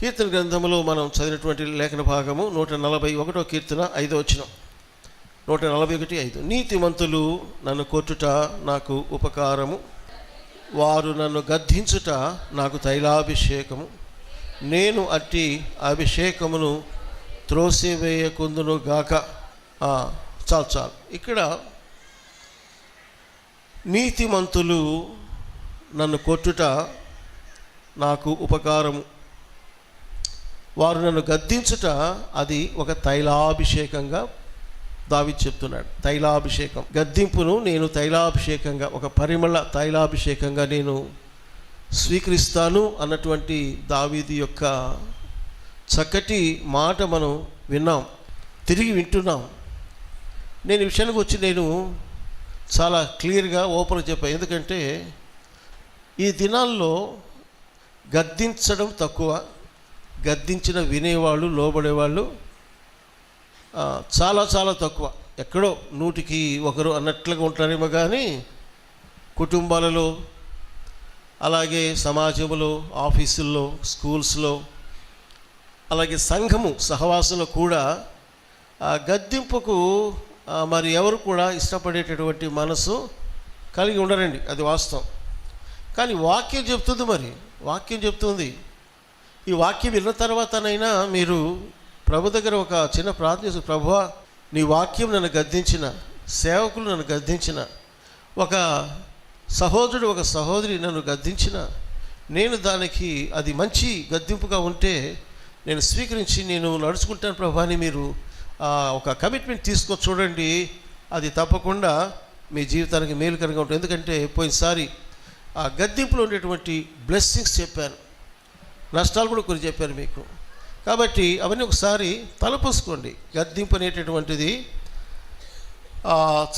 కీర్తన గ్రంథంలో మనం చదివినటువంటి లేఖన భాగము 141వ కీర్తన 5వ వచనం. 141:5. నీతిమంతులు నన్ను కొట్టుట నాకు ఉపకారము, వారు నన్ను గద్దించుట నాకు తైలాభిషేకము, నేను అట్టి అభిషేకమును త్రోసివేయకుందును గాక. చాలు. ఇక్కడ నీతిమంతులు నన్ను కొట్టుట నాకు ఉపకారము, వారు నన్ను గద్దించుట అది ఒక తైలాభిషేకంగా దావీదు చెప్తున్నాడు. తైలాభిషేకం, గద్దింపును నేను తైలాభిషేకంగా, ఒక పరిమళ తైలాభిషేకంగా నేను స్వీకరిస్తాను అన్నటువంటి దావీదు యొక్క చక్కటి మాట మనం విన్నాం, తిరిగి వింటున్నాం. నేను ఈ విషయానికి వచ్చి నేను చాలా క్లియర్గా ఓపెన్ చెప్పాను. ఎందుకంటే ఈ దినాల్లో గద్దించడం తక్కువ, గద్దించిన వినేవాళ్ళు, లోబడేవాళ్ళు చాలా చాలా తక్కువ. ఎక్కడో 100కి 1 అన్నట్లుగా ఉంటారేమో కానీ కుటుంబాలలో, అలాగే సమాజంలో, ఆఫీసుల్లో, స్కూల్స్లో, అలాగే సంఘము సహవాసంలో కూడా గద్దింపుకు మరి ఎవరు కూడా ఇష్టపడేటటువంటి మనసు కలిగి ఉండరండి. అది వాస్తవం. కానీ వాక్యం చెప్తుంది, మరి వాక్యం చెప్తుంది. ఈ వాక్యం విన్న తర్వాతనైనా మీరు ప్రభు దగ్గర ఒక చిన్న ప్రార్థన చేసి, ప్రభువా నీ వాక్యం నన్ను గద్దించిన, సేవకులు నన్ను గద్దించిన, ఒక సహోదరుడు ఒక సహోదరి నన్ను గద్దించిన, నేను దానికి అది మంచి గద్దింపుగా ఉంటే నేను స్వీకరించి నేను నడుచుకుంటాను ప్రభు అని మీరు ఒక కమిట్మెంట్ తీసుకొని చూడండి. అది తప్పకుండా మీ జీవితానికి మేలుకరంగా ఉంటుంది. ఎందుకంటే పోయినసారి ఆ గద్దింపులో ఉండేటువంటి బ్లెస్సింగ్స్ చెప్పాను, నష్టాలు కూడా కొన్ని చెప్పాను మీకు. కాబట్టి అవన్నీ ఒకసారి తలపోసుకోండి. గద్దింపు అనేటటువంటిది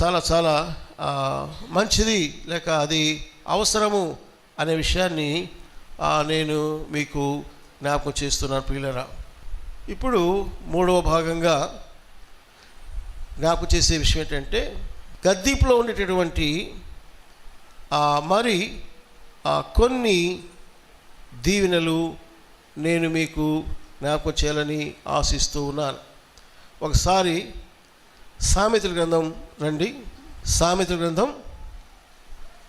చాలా చాలా మంచిది, లేక అది అవసరము అనే విషయాన్ని నేను మీకు జ్ఞాపకం చేస్తున్నాను ప్రియులారా. ఇప్పుడు 3వ భాగంగా జ్ఞాపకం చేసే విషయం ఏంటంటే, గద్దింపులో ఉండేటటువంటి మరి కొన్ని దీవెనలు నేను మీకు జ్ఞాపకం చేయాలని ఆశిస్తూ ఉన్నాను. ఒకసారి సామెతల గ్రంథం రండి. సామెతల గ్రంథం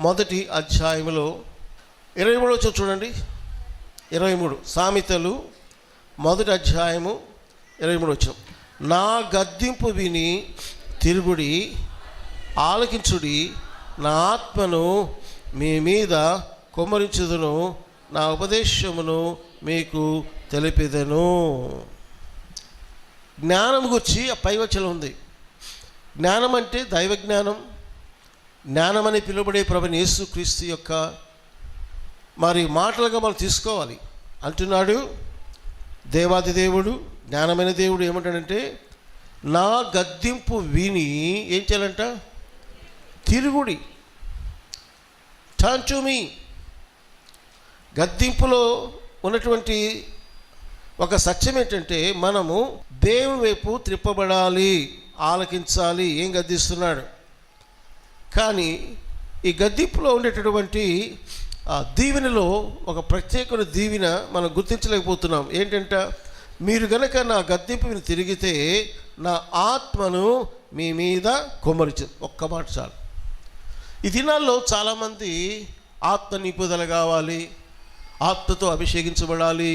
1వ అధ్యాయంలో 23వ వచనం చూడండి. 23 సామెతలు 1వ అధ్యాయము 23వ వచనం. నా గద్దింపు విని తిరుగుడి, ఆలకించుడి, నా ఆత్మను మీ మీద కుమ్మరించుదును, నా ఉపదేశమును మీకు తెలిపెదను. జ్ఞానం గురించి ఆ పైవచనం ఉంది. జ్ఞానం అంటే దైవ జ్ఞానం. జ్ఞానం అని పిలువబడే ప్రభువైన యేసుక్రీస్తు యొక్క మరి మాటలుగా మనం తీసుకోవాలి. అంటున్నాడు దేవాది దేవుడు, జ్ఞానమైన దేవుడు ఏమంటాడంటే, నా గద్దింపు విని ఏం చేయాలంట? తిరుగుడి, టర్న్ టు మీ. గద్దింపులో ఉన్నటువంటి ఒక సత్యం ఏంటంటే, మనము దేవుని వైపు త్రిప్పబడాలి, ఆలకించాలి ఏం గద్దిస్తున్నాడు. కానీ ఈ గద్దింపులో ఉండేటటువంటి దీవెనలో ఒక ప్రత్యేకమైన దీవెన మనం గుర్తించలేకపోతున్నాం. ఏంటంటే, మీరు గనక నా గద్దింపుని తిరిగితే నా ఆత్మను మీ మీద కుమ్మరించు. ఒక్క మాట చాలు. ఈ దినాల్లో చాలామంది ఆత్మ నింపుదల కావాలి, ఆత్మతో అభిషేకించబడాలి,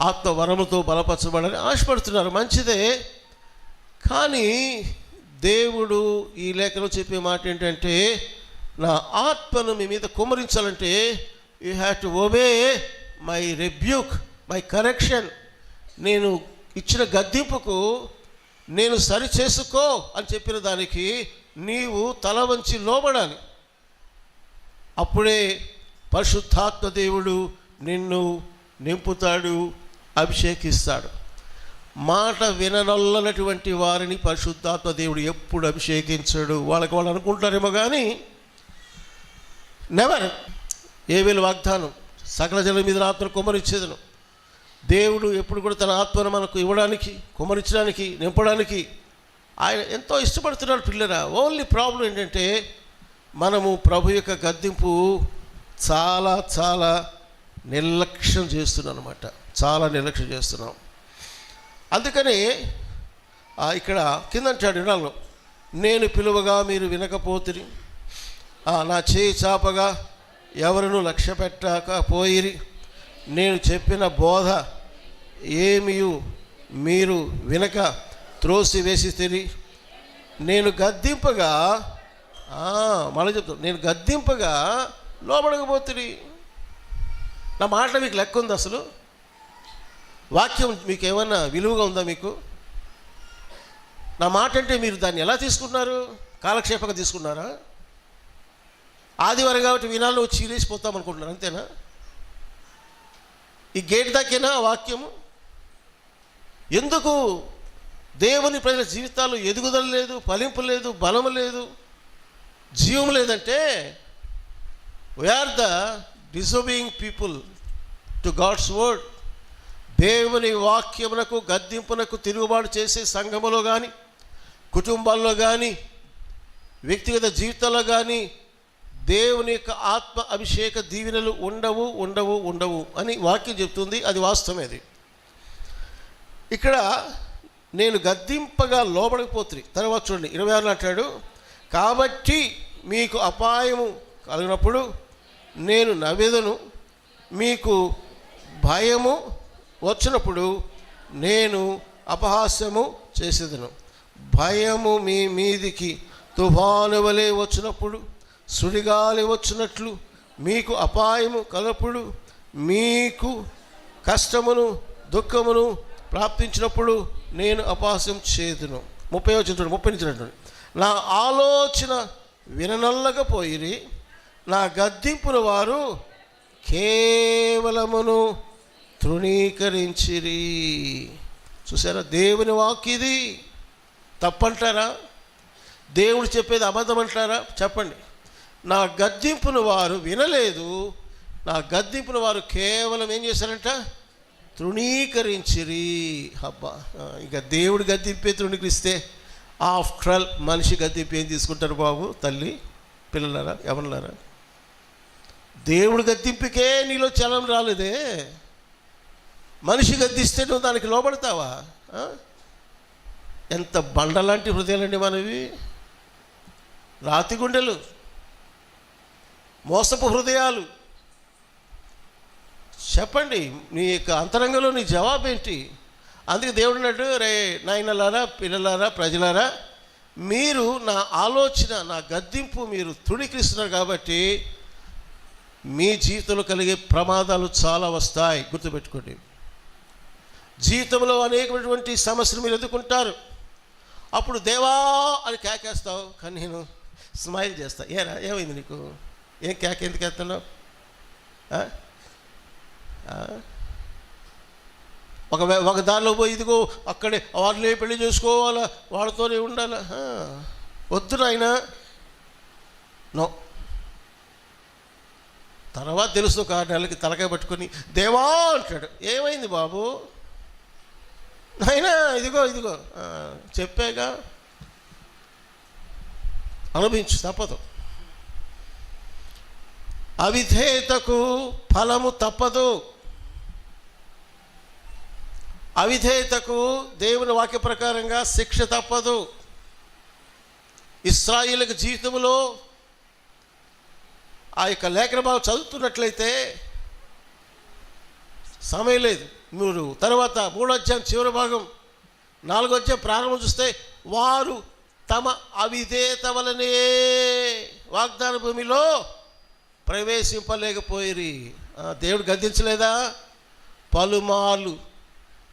ఆత్మ వరముతో బలపరచబడాలని ఆశపడుతున్నారు. మంచిదే. కానీ దేవుడు ఈ లేఖలో చెప్పే మాట ఏంటంటే, నా ఆత్మను మీ మీద కుమ్మరించాలంటే you have to obey my rebuke, my correction. నేను ఇచ్చిన గద్దింపుకు నేను సరి చేసుకో అని చెప్పిన దానికి నీవు తల వంచి లోబడాలి. అప్పుడే పరిశుద్ధాత్మ దేవుడు నిన్ను నింపుతాడు, అభిషేకిస్తాడు. మాట విననొల్లనటువంటి వారిని పరిశుద్ధాత్మ దేవుడు ఎప్పుడు అభిషేకించాడు. వాళ్ళు అనుకుంటారేమో కానీ నెవర్. ఏవేలు వాగ్దానం, సకల జనం మీద ఆత్మను కుమ్మరించేదను. దేవుడు ఎప్పుడు కూడా తన ఆత్మను మనకు ఇవ్వడానికి, కుమ్మరించడానికి, నింపడానికి ఆయన ఎంతో ఇష్టపడుతున్నాడు పిల్లరా. ఓన్లీ ప్రాబ్లం ఏంటంటే, మనము ప్రభు యొక్క గద్దింపు చాలా చాలా నిర్లక్ష్యం చేస్తున్నాం అన్నమాట. చాలా నిర్లక్ష్యం చేస్తున్నాం. అందుకని ఇక్కడ కింద అంటాడు వినాలను, నేను పిలువగా మీరు వినకపోతిరి, నా చేయి చాపగా ఎవరును లక్ష్య పెట్టకపోయిరి, నేను చెప్పిన బోధ ఏమియు మీరు వినక త్రోసి వేసితిరి, నేను గద్దింపగా మళ్ళీ చెప్తాను, నేను గద్దింపగా లోబడకపోతిరి. నా మాట మీకు లెక్క ఉంది? అసలు వాక్యం మీకు ఏమన్నా విలువగా ఉందా? మీకు నా మాట అంటే మీరు దాన్ని ఎలా తీసుకున్నారు? కాలక్షేపంగా తీసుకున్నారా? ఆదివారం కాబట్టి వినాల్లో వచ్చి చీలేసిపోతాం అనుకుంటున్నారు, అంతేనా? ఈ గేట్ దాకేనా వాక్యము? ఎందుకు దేవుని ప్రజల జీవితాలు ఎదుగుదల లేదు, ఫలింపు లేదు, బలము లేదు, జీవం లేదంటే we are the disobeying people to God's word. దేవుని వాక్యమునకు గద్దింపునకు తిరుగుబాటు చేసే సంఘములో కానీ, కుటుంబాల్లో కానీ, వ్యక్తిగత జీవితాల్లో కానీ దేవుని యొక్క ఆత్మ అభిషేక దీవెనలు ఉండవు ఉండవు ఉండవు అని వాక్యం చెప్తుంది. అది వాస్తవమేది. ఇక్కడ నేను గద్దింపగా లోబడకపోతుంది. తర్వాత చూడండి 26 అంటాడు, కాబట్టి మీకు అపాయము కలిగినప్పుడు నేను నవ్వెదను, మీకు భయము వచ్చినప్పుడు నేను అపహాస్యము చేసేదను. భయము మీ మీదికి తుఫాను వలె వచ్చినప్పుడు, సుడిగాలి వచ్చినట్లు మీకు అపాయము కలిగినప్పుడు, మీకు కష్టమును దుఃఖమును ప్రాప్తించినప్పుడు నేను అపహాస్యం చేదును. 30 నుంచి నా ఆలోచన విననల్లకపోయిరి, నా గద్దింపును వారు కేవలమును తృణీకరించిరి. చూసారా? దేవుని వాక్యం ఇది తప్పంటారా? దేవుడు చెప్పేది అబద్ధం అంటారా? చెప్పండి. నా గద్దింపును వారు వినలేదు, నా గద్దింపును వారు కేవలం ఏం చేశారంట? తృణీకరించిరి. అబ్బా, ఇక దేవుడు గద్దింపే తృణీకరిస్తే ఆఫ్టర్ ఆల్ మనిషి గద్దింపు ఏం తీసుకుంటారు బాబు? తల్లి, పిల్లలారా, ఎవరిలారా? దేవుడు గద్దింపుకే నీలో చలనం రాలేదే, మనిషి గద్దిస్తే నువ్వు దానికి లోబడతావా? ఎంత బండలాంటి హృదయాలండి మనవి, రాతి గుండెలు, మోసపు హృదయాలు. చెప్పండి, నీ యొక్క అంతరంగంలో నీ జవాబేంటి? అందుకే దేవుడు అన్నాడు, రే నాయనలారా, పిల్లలారా, ప్రజలారా, మీరు నా ఆలోచన, నా గద్దింపు మీరు తృణీకరిస్తున్నారు కాబట్టి మీ జీవితంలో కలిగే ప్రమాదాలు చాలా వస్తాయి. గుర్తుపెట్టుకోండి. జీవితంలో అనేకమైనటువంటి సమస్యలు మీరు ఎదుర్కొంటారు. అప్పుడు దేవా అని కేకేస్తావు, కానీ నేను స్మైల్ చేస్తా. ఏరా, ఏమైంది నీకు? ఏం కేక ఎందుకు వేస్తున్నావు? ఒక దారిలో పోయి ఇదిగో అక్కడే వాళ్ళే పెళ్లి చేసుకోవాలా, వాళ్ళతోనే ఉండాలా? వద్దు నాయనా, నో. తర్వాత తెలుసు, ఒక 6 నెలలకి తలకాయ పట్టుకొని దేవా అంటాడు. ఏమైంది బాబు? నాయనా ఇదిగో ఇదిగో చెప్పాగా, అనుభవించు, తప్పదు. అవిధేయతకు ఫలము తప్పదు. అవిధేయతకు దేవుని వాక్య ప్రకారంగా శిక్ష తప్పదు. ఇశ్రాయేలు జీవితంలో ఆ యొక్క లేఖన భాగం చదువుతున్నట్లయితే సమయం లేదు. మీరు తర్వాత 3వ అధ్యాయం చివరి భాగం 4వ అధ్యాయం ప్రారంభం చూస్తే వారు తమ అవిధేయత వలనే వాగ్దాన భూమిలో ప్రవేశింపలేకపోయిరి. దేవుడు గద్దించలేదా? పలుమార్లు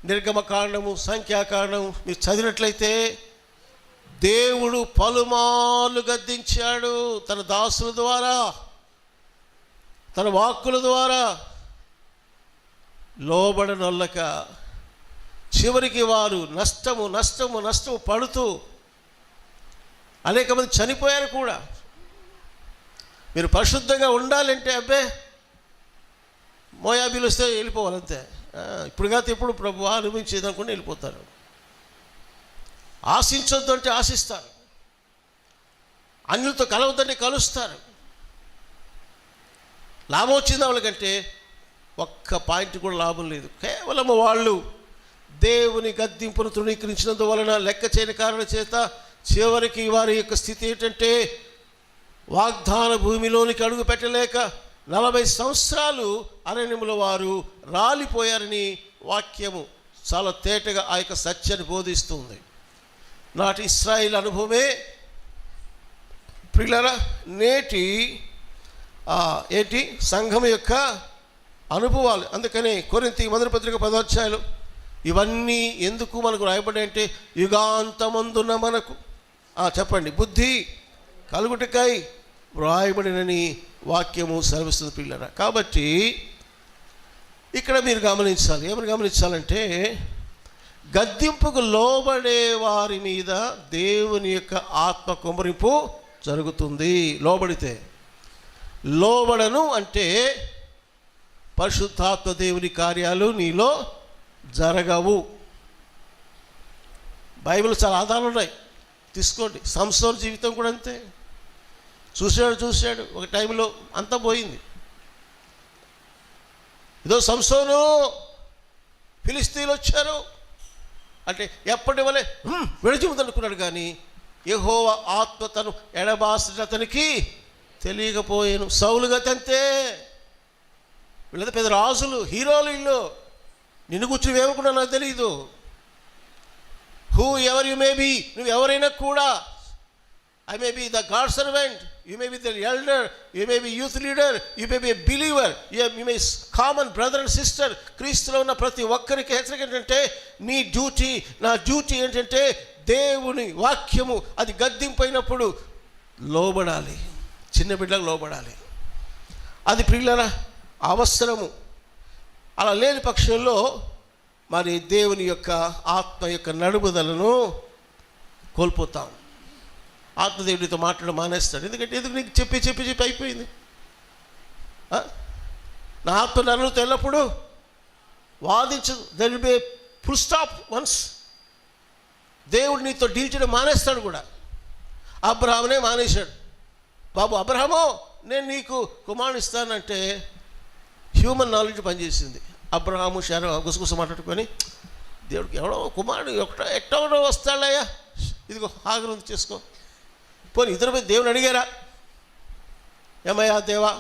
నిర్గమకాండము, సంఖ్యాకాండము మీరు చదివినట్లయితే దేవుడు పలుమార్లు గద్దించాడు తన దాసుల ద్వారా, తన వాక్కుల ద్వారా. లోబడనొల్లక చివరికి వారు నష్టము నష్టము నష్టము పడుతూ అనేక మంది చనిపోయారు కూడా. మీరు పరిశుద్ధంగా ఉండాలంటే అబ్బే మోయాబీలు వస్తే వెళ్ళిపోవాలంతే. ఇప్పుడు కాదు ఎప్పుడు ప్రభు అనుభవించేదనుకుంటే వెళ్ళిపోతారు. ఆశించొద్దు అంటే ఆశిస్తారు, అన్యులతో కలవద్దంటే కలుస్తారు. లాభం వచ్చింది వాళ్ళకంటే ఒక్క పాయింట్ కూడా లాభం లేదు. కేవలం వాళ్ళు దేవుని గద్దింపును తృణీకరించినందువలన, లెక్క చేయని కారణం చేత చివరికి వారి యొక్క స్థితి ఏంటంటే వాగ్దాన భూమిలోనికి అడుగు పెట్టలేక 40 సంవత్సరాలు అరణ్యములో వారు రాలిపోయారని వాక్యము చాలా తేటగా ఆ యొక్క సత్యాన్ని బోధిస్తుంది. నాటి ఇశ్రాయేల్ అనుభవమే ప్రియులారా నేటి సంఘం యొక్క అనుభవాలు. అందుకనే కొరింథీ మొదటి పత్రిక 10వ అధ్యాయంలో ఇవన్నీ ఎందుకు మనకు రాయబడ్డాయంటే యుగాంతమందున మనకు చెప్పండి బుద్ధి కలుగుటకై వ్రాయబడినని వాక్యము సెలవిస్తుంది పిల్లరా. కాబట్టి ఇక్కడ మీరు గమనించాలి. ఏమని గమనించాలంటే గద్దింపుకు లోబడే వారి మీద దేవుని యొక్క ఆత్మ కుమ్మరింపు జరుగుతుంది. లోబడను అంటే పరిశుద్ధాత్మ దేవుని కార్యాలు నీలో జరగవు. బైబిల్ చాలా ఆధారాలు ఉన్నాయి, తీసుకోండి. సంసోను జీవితం కూడా అంతే. చూశాడు ఒక టైంలో అంతా పోయింది. ఇదో సంసోను, ఫిలిస్తీన్లు వచ్చారు అంటే ఎప్పటి వలె విడచిముదనుకున్నాడు, కానీ యెహోవా ఆత్మ తను ఎడబాసిన అతనికి తెలియకపోయాను. సౌలుగా తంతే, వీళ్ళంతా పెద్ద రాజులు, హీరోలు, వీళ్ళు నిన్ను కూర్చుని ఏమనుకున్నా నాకు తెలియదు. Whoever you may be, నువ్వు ఎవరైనా కూడా, I may be the God servant, you may be the elder, you may be youth leader, you may be a believer, you may common brother and sister. క్రీస్తులో ఉన్న ప్రతి ఒక్కరికి హెచ్చరిక ఏంటంటే నీ డ్యూటీ, నా డ్యూటీ ఏంటంటే దేవుని వాక్యము అది గద్దింపైనప్పుడు లోబడాలి, చిన్న బిడ్డలకు లోబడాలి. అది ప్రియులారా అవసరము. అలా లేని పక్షంలో మరి దేవుని యొక్క ఆత్మ యొక్క నడుపుదలను కోల్పోతాం. ఆత్మదేవుడితో మాట్లాడడం మానేస్తాడు. ఎందుకు నీకు చెప్పి అయిపోయింది. నా ఆత్మ నన్నుతో ఎల్లప్పుడు వాదించదు. There will be a full stop once. దేవుడు నీతో డీల్ చేయడం మానేస్తాడు కూడా. అబ్రహామునే మానేశాడు. బాబు అబ్రహాము నేను నీకు కుమారుని ఇస్తానంటే హ్యూమన్ నాలెడ్జ్ పనిచేసింది. అబ్రహాము శారా గుసగుస మాట్లాడుకొని దేవుడికి ఎవడో కుమారుడు ఎట్టో వస్తాడయ్యా, ఇదిగో హాగరు చేసుకో. పోనీ ఇద్దరు మీద దేవుని అడిగారా, ఏమయ్యా దేవా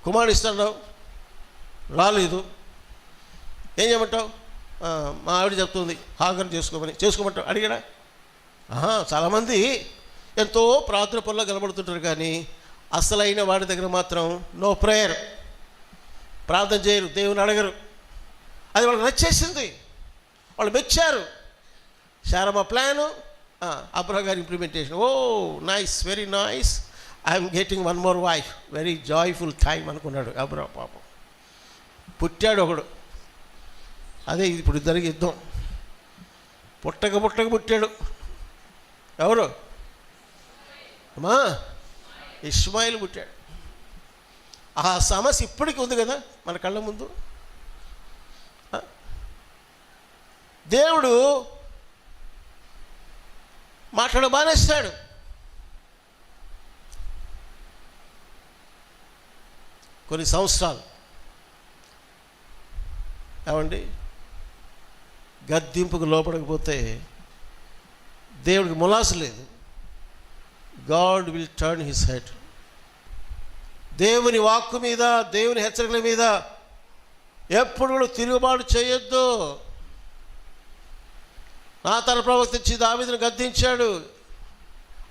కుమారుడు ఇస్తాడు, రాలేదు, ఏం చేయమంటావు? మా ఆవిడ చెప్తుంది హాగరు చేసుకోమంటావు. అడిగాడా? చాలామంది ఎంతో ప్రార్థన పనుల్లో కనబడుతుంటారు, కానీ అసలైన వాడి దగ్గర మాత్రం నో ప్రేయర్, ప్రార్థన చేయరు, దేవుని అడగరు. అది వాళ్ళకి నచ్చేసింది, వాళ్ళు మెచ్చారు. శారమ్మ ప్లాను, అబ్రహం గారి implementation. Oh nice, very nice, I'm getting one more wife, very joyful time అనుకున్నాడు అబ్రహం. పాపం పుట్టాడు ఒకడు. అదే ఇప్పుడు ఇద్దరికి యుద్ధం. పుట్టక పుట్టాడు. ఎవరు? అమ్మా ఇష్మాయిల్ పుట్టాడు. ఆ సమస్య ఇప్పటికీ ఉంది కదా మన కళ్ళ ముందు. దేవుడు మాట్లాడ మానేస్తాడు. కొన్ని సంవత్సరాలు ఏమండి గద్దింపుకు లోపడకపోతే దేవుడికి ములాసు లేదు. God will turn his head. దేవుని వాక్కు మీద, దేవుని హెచ్చరికల మీద ఎప్పుడు కూడా తిరుగుబాటు చేయొద్దు. నాతాను ప్రవక్త ఇచ్చి దావీదును గద్దించాడు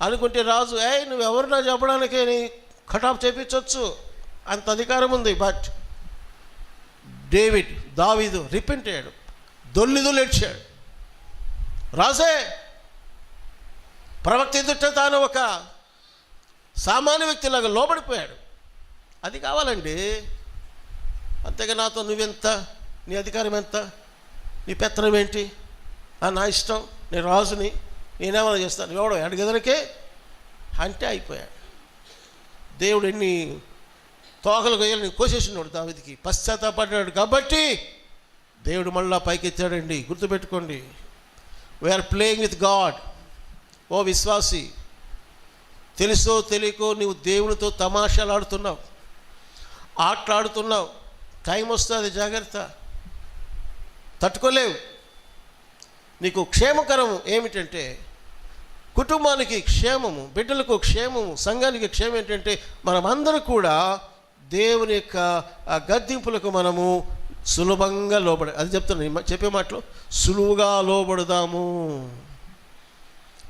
అనుకుంటే రాజు నువ్వెవరు నా చెప్పడానికి కటాఫ్ చేయించవచ్చు, అంత అధికారం ఉంది. బట్ దావీదు రిపెంట్ అయ్యాడు, దొల్లిదులు ఏడ్చాడు. రాజే ప్రవక్త ఎదుట తాను ఒక సామాన్య వ్యక్తిలాగా లోబడిపోయాడు. అది కావాలండి. అంతేగా నాతో నువ్వెంత, నీ అధికారం ఎంత, నీ పెత్తనం ఏంటి, నా ఇష్టం, నేను రాజుని, నేనేమైనా చేస్తాను, ఎవడో అడిగేదనకే అంటే అయిపోయాడు. దేవుడు ఎన్ని తోకలు గొయ్యలని కోసేసినాడు దావీదుకి, పశ్చాత్తాపడ్డాడు. కాబట్టి దేవుడు మళ్ళా పైకెత్తాడండి. గుర్తుపెట్టుకోండి, వీఆర్ ప్లేయింగ్ విత్ గాడ్. ఓ విశ్వాసి, తెలుసో తెలియకో నువ్వు దేవునితో తమాషాలు ఆడుతున్నావు, ఆటలాడుతున్నావు. టైం వస్తుంది, జాగ్రత్త, తట్టుకోలేవు. నీకు క్షేమకరం ఏమిటంటే కుటుంబానికి క్షేమము, బిడ్డలకు క్షేమము, సంఘానికి క్షేమం ఏంటంటే మనమందరం కూడా దేవుని యొక్క గద్దింపులకు మనము సులభంగా అది చెప్తున్నాను, చెప్పే మాటలు సులువుగా లోబడదాము.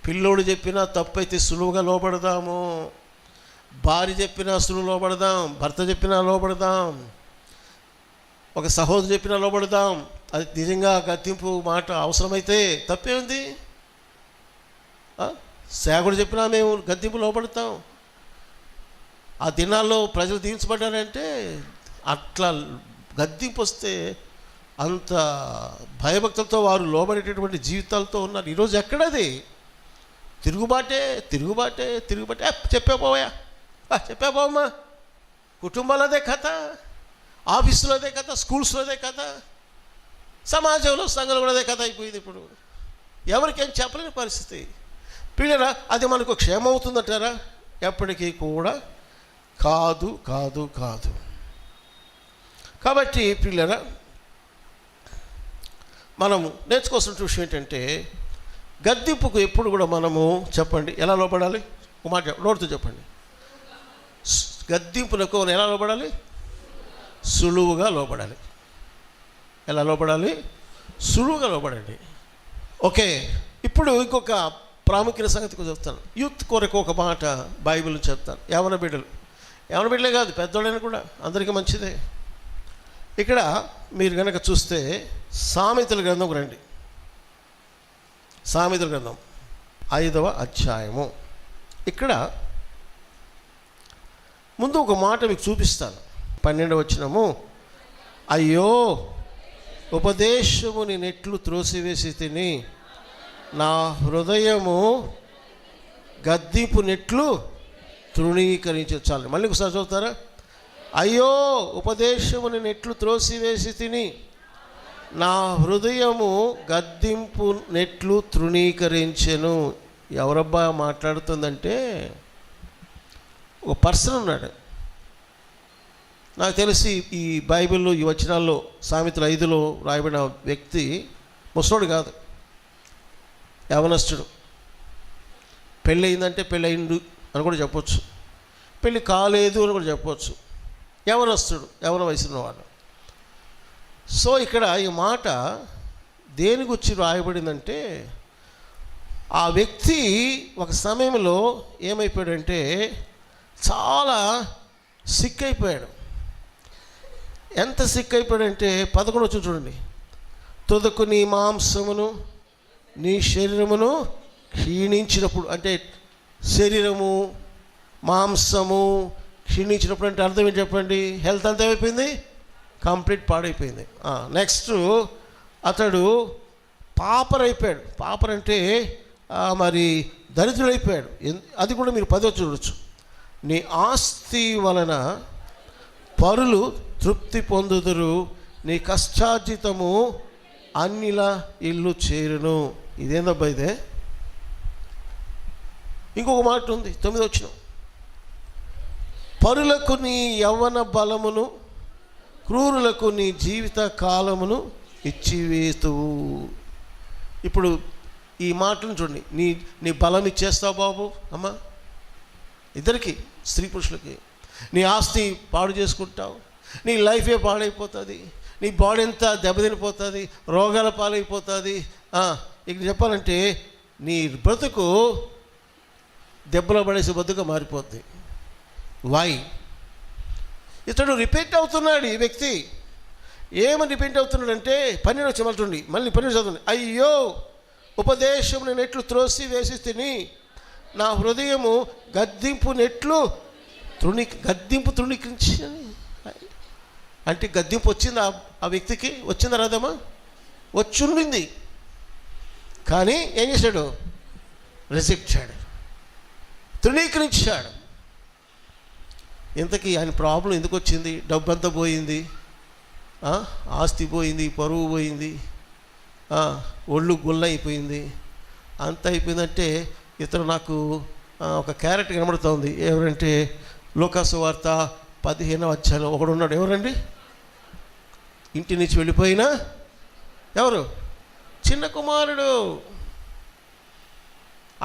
పిల్లోడు చెప్పినా తప్పైతే సులువుగా లోబడదాము, భార్య చెప్పినా సులువు లోబడదాం, భర్త చెప్పినా లోబడదాం, ఒక సహోదరు చెప్పినా లోబడదాం. అది నిజంగా గద్దింపు మాట అవసరమైతే తప్పే ఉంది. సేవకుడు చెప్పినా మేము గద్దింపు లోబడతాం. ఆ దినాల్లో ప్రజలు దీవించబడ్డారంటే అట్లా గద్దింపు వస్తే అంత భయభక్తులతో వారు లోబడేటటువంటి జీవితాలతో ఉన్నారు. ఈరోజు ఎక్కడది? తిరుగుబాటే. చెప్పాపోవమ్మా. కుటుంబాలు అదే కథ, ఆఫీసులో అదే కథ, స్కూల్స్లో అదే కథ, సమాజంలో సంఘంలో కూడా అదే కథ అయిపోయింది. ఇప్పుడు ఎవరికేం చెప్పలేని పరిస్థితి. పిల్లరా, అది మనకు క్షేమం అవుతుందంటారా? ఎప్పటికీ కూడా కాదు. కాబట్టి పిల్లరా, మనము నేర్చుకోవాల్సిన విషయం ఏంటంటే గద్దింపుకు ఎప్పుడు కూడా మనము చెప్పండి ఎలా లోపడాలి. ఒక మాట నోటితో చెప్పండి. గద్దింపులకు ఎలా లోపడాలి? సులువుగా లోపడాలి. ఎలా లోపడాలి? సులువుగా లోపడండి. ఓకే, ఇప్పుడు ఇంకొక ప్రాముఖ్యమైన సంగతి చెప్తాను. యూత్ కొరకు ఒక మాట బైబిల్ చెప్తాను. యవన బిడ్డలే కాదు, పెద్దోళ్ళైనా కూడా అందరికీ మంచిదే. ఇక్కడ మీరు కనుక చూస్తే సామెతల గ్రంథం రండి. సామెతల గ్రంథం 5వ అధ్యాయము. ఇక్కడ ముందు ఒక మాట మీకు చూపిస్తాను. 12వ వచనము, అయ్యో ఉపదేశముని నెట్లు త్రోసివేసి తిని నా హృదయము గద్దింపు నెట్లు తృణీకరించే. చాలు, మళ్ళీ ఒకసారి చదువుతారా? అయ్యో ఉపదేశముని నెట్లు త్రోసివేసి తిని నా హృదయము గద్దింపు నెట్లు తృణీకరించెను. ఎవరబ్బా మాట్లాడుతుందంటే ఒక పర్సన్ ఉన్నాడు. నాకు తెలిసి ఈ బైబిల్లో ఈ వచనాల్లో సామెతలు 5లో రాయబడిన వ్యక్తి ముసలోడు కాదు, యవనస్తుడు. పెళ్ళి అయిందంటే పెళ్ళి అయిండు అని కూడా చెప్పొచ్చు, పెళ్ళి కాలేదు అని కూడా చెప్పొచ్చు. యవనస్తుడు, యవన వయసున్న వాడు. సో ఇక్కడ ఈ మాట దేని గురించి రాయబడిందంటే ఆ వ్యక్తి ఒక సమయంలో ఏమైపోయాడంటే చాలా సిక్ అయిపోయాడు. ఎంత సిక్ అయిపోయాడంటే 11 వచ్చి చూడండి, తుదకు నీ మాంసమును నీ శరీరమును క్షీణించినప్పుడు. అంటే శరీరము మాంసము క్షీణించినప్పుడు అంటే అర్థం ఏంటి చెప్పండి? హెల్త్ అంతా ఏమైపోయింది? కంప్లీట్ పాడైపోయింది. నెక్స్ట్ అతడు పాపరైపోయాడు. పాపరంటే మరి దరిద్రుడైపోయాడు. అది కూడా మీరు 10 చూడొచ్చు. నీ ఆస్తి వలన పరులు తృప్తి పొందుదురు, నీ కష్టార్జితము అన్నిల ఇల్లు చేరును. ఇదేందబ్బా ఇదే? ఇంకొక మాట ఉంది 9వ వచనం, పరులకు నీ యవ్వన బలమును క్రూరులకు నీ జీవిత కాలమును ఇచ్చివేతువు. ఇప్పుడు ఈ మాటలను చూడండి. నీ బలం ఇచ్చేస్తావు బాబు అమ్మ, ఇద్దరికి, స్త్రీ పురుషులకి. నీ ఆస్తి పాడు చేసుకుంటావు, నీ లైఫే పాడైపోతుంది, నీ బాడీ అంతా దెబ్బతినిపోతుంది, రోగాల పాలైపోతుంది. ఇక్కడ చెప్పాలంటే నీ బ్రతుకు దెబ్బలో పడేసే బతుకు మారిపోద్ది. వై? ఇతడు రిపీట్ అవుతున్నాడు. ఈ వ్యక్తి ఏమని రిపీట్ అవుతున్నాడంటే 12 వచ్చి చూడండి, మళ్ళీ 12 చదవండి. అయ్యో ఉపదేశము నెట్లు త్రోసి వేసి తిని నా హృదయము గద్దింపు నెట్లు గద్దింపు తృణీకరించి. అంటే గద్దింపు వచ్చింది ఆ వ్యక్తికి? వచ్చిందా రాదమ్మా? వచ్చుండింది. కానీ ఏం చేశాడు? రిజెక్ట్ చేశాడు, తృణీకరించాడు. ఇంతకీ ఆయన ప్రాబ్లం ఎందుకు వచ్చింది? డబ్బంతా పోయింది, ఆస్తి పోయింది, పరువు పోయింది, ఒళ్ళు గుల్ల అయిపోయింది. అంత అయిపోయిందంటే ఇతను నాకు ఒక క్యారెక్టర్ కనబడుతోంది. ఎవరంటే లూకాసు వార్త 15వ అధ్యాయం ఒకడు ఉన్నాడు. ఎవరండి? ఇంటి నుంచి వెళ్ళిపోయినా ఎవరు? చిన్న కుమారుడు.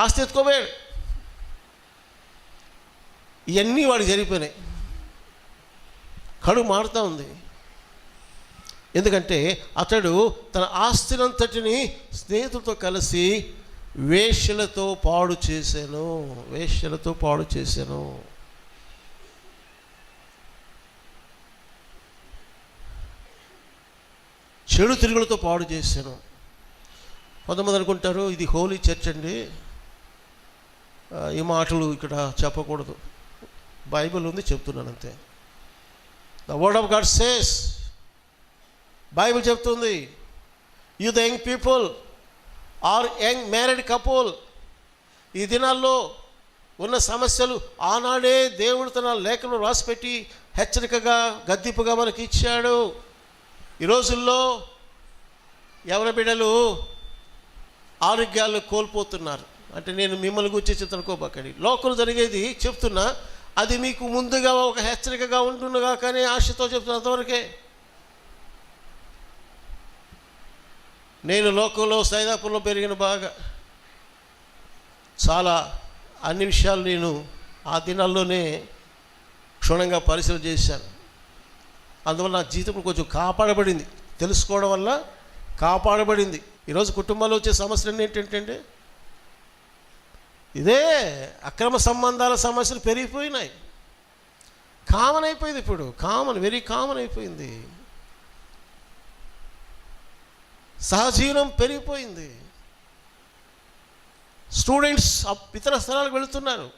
ఆస్తి ఎత్తుకోబోయాడు. ఇవన్నీ వాడికి జరిగిపోయినాయి. కడుపు మారుతూ ఉంది. ఎందుకంటే అతడు తన ఆస్తినంతటిని స్నేహితులతో కలిసి వేశ్యలతో పాడు చేశాను. చెడు తిరుగులతో పాడు చేశాను. కొంతమంది అనుకుంటారు ఇది హోలీ చర్చ్ అండి, ఈ మాటలు ఇక్కడ చెప్పకూడదు. బైబిల్ ఉంది, చెప్తున్నాను అంతే. The word of God says, Bible చెప్తుంది, you the young people or young married couple. ఈ దినాల్లో ఉన్న సమస్యలు ఆనాడే దేవుడు తన లేఖను రాసిపెట్టి హెచ్చరికగా గద్దింపుగా మనకి ఇచ్చాడు. ఈ రోజుల్లో యవన బిడ్డలు ఆరోగ్యాలు కోల్పోతున్నారు. అంటే నేను మిమ్మల్ని గురించి చిత్రకోబక్కడి లోకలు జరిగేది చెప్తున్నా, అది మీకు ముందుగా ఒక హెచ్చరికగా ఉంటుండగా, కానీ ఆశతో చెప్తున్నా అంతవరకే. నేను లోకంలో సైదాపురంలో పెరిగిన బాగా చాలా అన్ని విషయాలు నేను ఆ దినాల్లోనే క్షుణ్ణంగా పరిశీలన చేశాను. అందువల్ల నా జీవితం కొంచెం కాపాడబడింది, తెలుసుకోవడం వల్ల కాపాడబడింది. ఈరోజు కుటుంబాల్లో వచ్చే సమస్యలు ఏంటంటే ఇదే అక్రమ సంబంధాల సమస్యలు పెరిగిపోయినాయి. కామన్ అయిపోయింది ఇప్పుడు, వెరీ కామన్ అయిపోయింది. సహజీవనం పెరిగిపోయింది. స్టూడెంట్స్ ఇతర స్థలాలకు వెళుతున్నారు.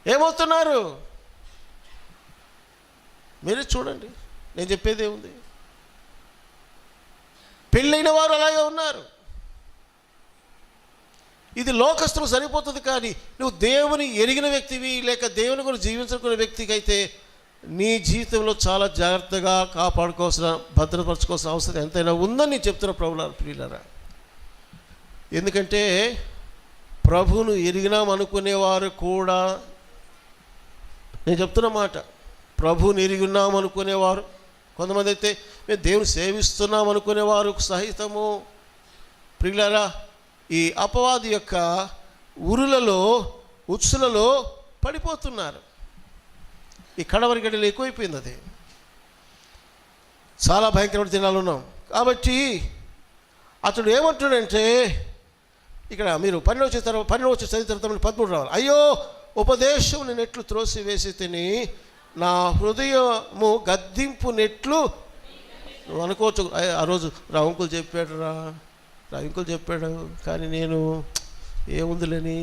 ఏమవుతున్నారు మీరే చూడండి. నేను చెప్పేది ఏముంది, పెళ్ళైన వారు అలాగే ఉన్నారు. ఇది లోకస్తులు సరిపోతుంది, కానీ నువ్వు దేవుని ఎరిగిన వ్యక్తివి, లేక దేవుని గురించి జీవించుకునే వ్యక్తికి అయితే నీ జీవితంలో చాలా జాగ్రత్తగా కాపాడుకోవాల్సిన, భద్రపరచుకోవాల్సిన అవసరం ఎంతైనా ఉందని నేను చెప్తున్నా ప్రియులారా. ఎందుకంటే ప్రభువును ఎరిగినాం అనుకునేవారు కూడా, నేను చెప్తున్న మాట, ప్రభువుని ఎరిగి ఉన్నాం అనుకునేవారు కొంతమంది అయితే, మేము దేవుని సేవిస్తున్నాం అనుకునేవారు సహితము ప్రియులారా ఈ అపవాది యొక్క ఉరులలో ఉత్సులలో పడిపోతున్నారు. ఈ కడవరి గడిలో ఎక్కువైపోయింది. అది చాలా భయంకరమైన దినాలు ఉన్నాం. కాబట్టి అతడు ఏమంటాడంటే, ఇక్కడ మీరు 12 చదివిన తర్వాత 13 రావాలి. అయ్యో ఉపదేశం నేను ఎట్లు త్రోసి వేసి తిని, నా హృదయము గద్దింపు నెట్లు. నువ్వు అనుకోవచ్చు, ఆ రోజు రా అంకుల్ చెప్పాడు కానీ నేను ఏముందిలేని